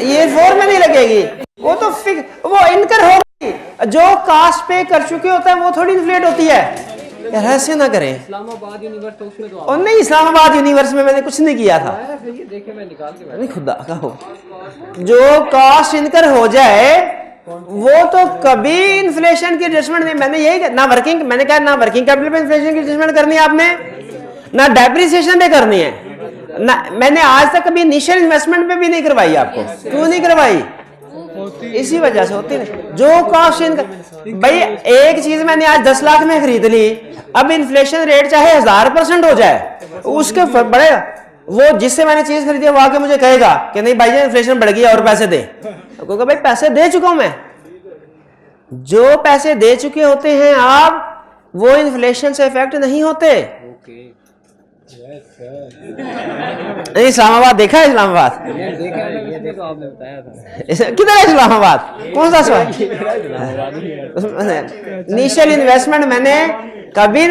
ईयर 4 में नहीं लगेगी, वो तो फिक्स, वो इनकर होगी। जो कास्ट पे कर चुके होता है वो थोड़ी इन्फ्लेट होती है। यार ऐसे ना करें। इस्लामाबाद यूनिवर्स तो उसमें तो और नहीं, इस्लामाबाद यूनिवर्स में मैंने कुछ नहीं किया था। आया, फिर ये देखे मैं निकाल के नहीं खुदा का हो, जो कास्ट इनकर हो जाए वो तो कभी इन्फ्लेशन की एडजस्टमेंट नहीं। मैंने यही ना वर्किंग, मैंने कहा ना वर्किंग कैपिटल पे इन्फ्लेशन की एडजस्टमेंट करनी है आपने, ना डेप्रिसिएशन पे करनी है, ना मैंने आज तक कभी इनिशियल इन्वेस्टमेंट पे भी नहीं करवाई आपको। क्यों नहीं करवाई? इसी वजह से होती नहीं। जो कास्ट इनकम, भाई एक चीज मैंने आज 10 लाख में खरीद ली, अब इन्फ्लेशन रेट चाहे 1000% हो जाए उसके फर्क पड़ेगा। वो जिससे मैंने चीज खरीदी है वो आके मुझे कहेगा कि नहीं भाई इन्फ्लेशन बढ़ गई और पैसे दे, क्योंकि भाई पैसे दे चुका हूं मैं। जो पैसे दे चुके होते हैं आप, वो इन्फ्लेशन से इफेक्ट नहीं होते। नहीं, इस्लामाबाद देखा है? इस्लामाबाद देखा है ना, इसमें तो आपने बताया था। किधर है इस्लामाबाद? कौन सा सवाल? इनिशियल इन्वेस्टमेंट मैंने कभी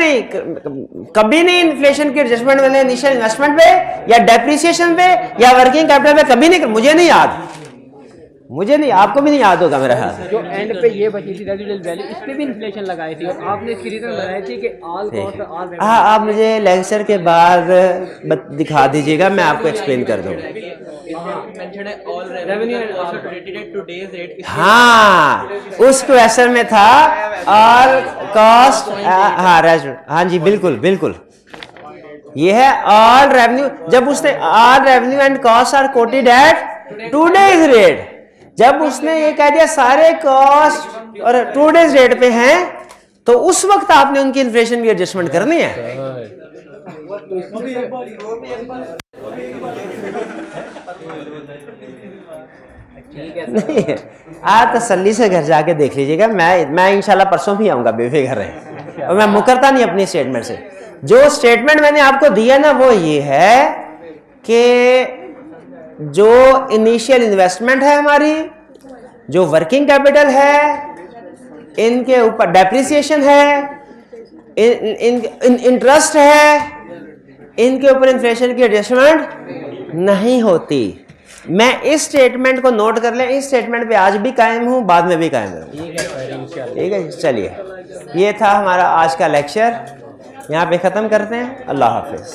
नहीं इन्फ्लेशन की एडजस्टमेंट मैंने इनिशियल इन्वेस्टमेंट पे या डेप्रिसिएशन पे या वर्किंग कैपिटल पे कभी नहीं, मुझे नहीं याद, आपको भी नहीं याद होगा मेरा ख्याल। जो एंड पे ये बची थी रेजिडुअल वैल्यू, इस पे भी इन्फ्लेशन लगाई थी और आपने इसकी रीजन बनाई थी कि ऑल कॉस्ट ऑल। हाँ, आप मुझे लेक्चर के बाद दिखा दीजिएगा, मैं आपको एक्सप्लेन कर दूँ। हाँ, उस क्वेश्चन में था ऑल कॉस्ट, हाँ जी बिल्कुल ये है ऑल रेवेन्यू। जब उसने all revenue and cost are quoted at today's rate, जब उसने ये कह दिया सारे कॉस्ट और टुडेज रेट पे हैं, तो उस वक्त आपने उनकी इन्फ्लेशन की एडजस्टमेंट करनी है। नहीं, आप तसल्ली से घर जाके देख लीजिएगा। मैं इंशाल्लाह परसों भी आऊंगा, बेफिक्र रहे, और मैं मुकरता नहीं अपनी स्टेटमेंट से। जो स्टेटमेंट मैंने आपको दिया ना वो ये है कि जो इनिशियल इन्वेस्टमेंट है हमारी, जो वर्किंग कैपिटल है, इनके ऊपर डेप्रिसिएशन है, इंटरेस्ट है, इनके ऊपर इन्फ्लेशन की एडजस्टमेंट नहीं होती। मैं इस स्टेटमेंट को नोट कर लें, इस स्टेटमेंट पे आज भी कायम हूं, बाद में भी कायम रहूंगा। ठीक है, चलिए ये था हमारा आज का लेक्चर, यहाँ पे ख़त्म करते हैं। अल्लाह हाफिज़।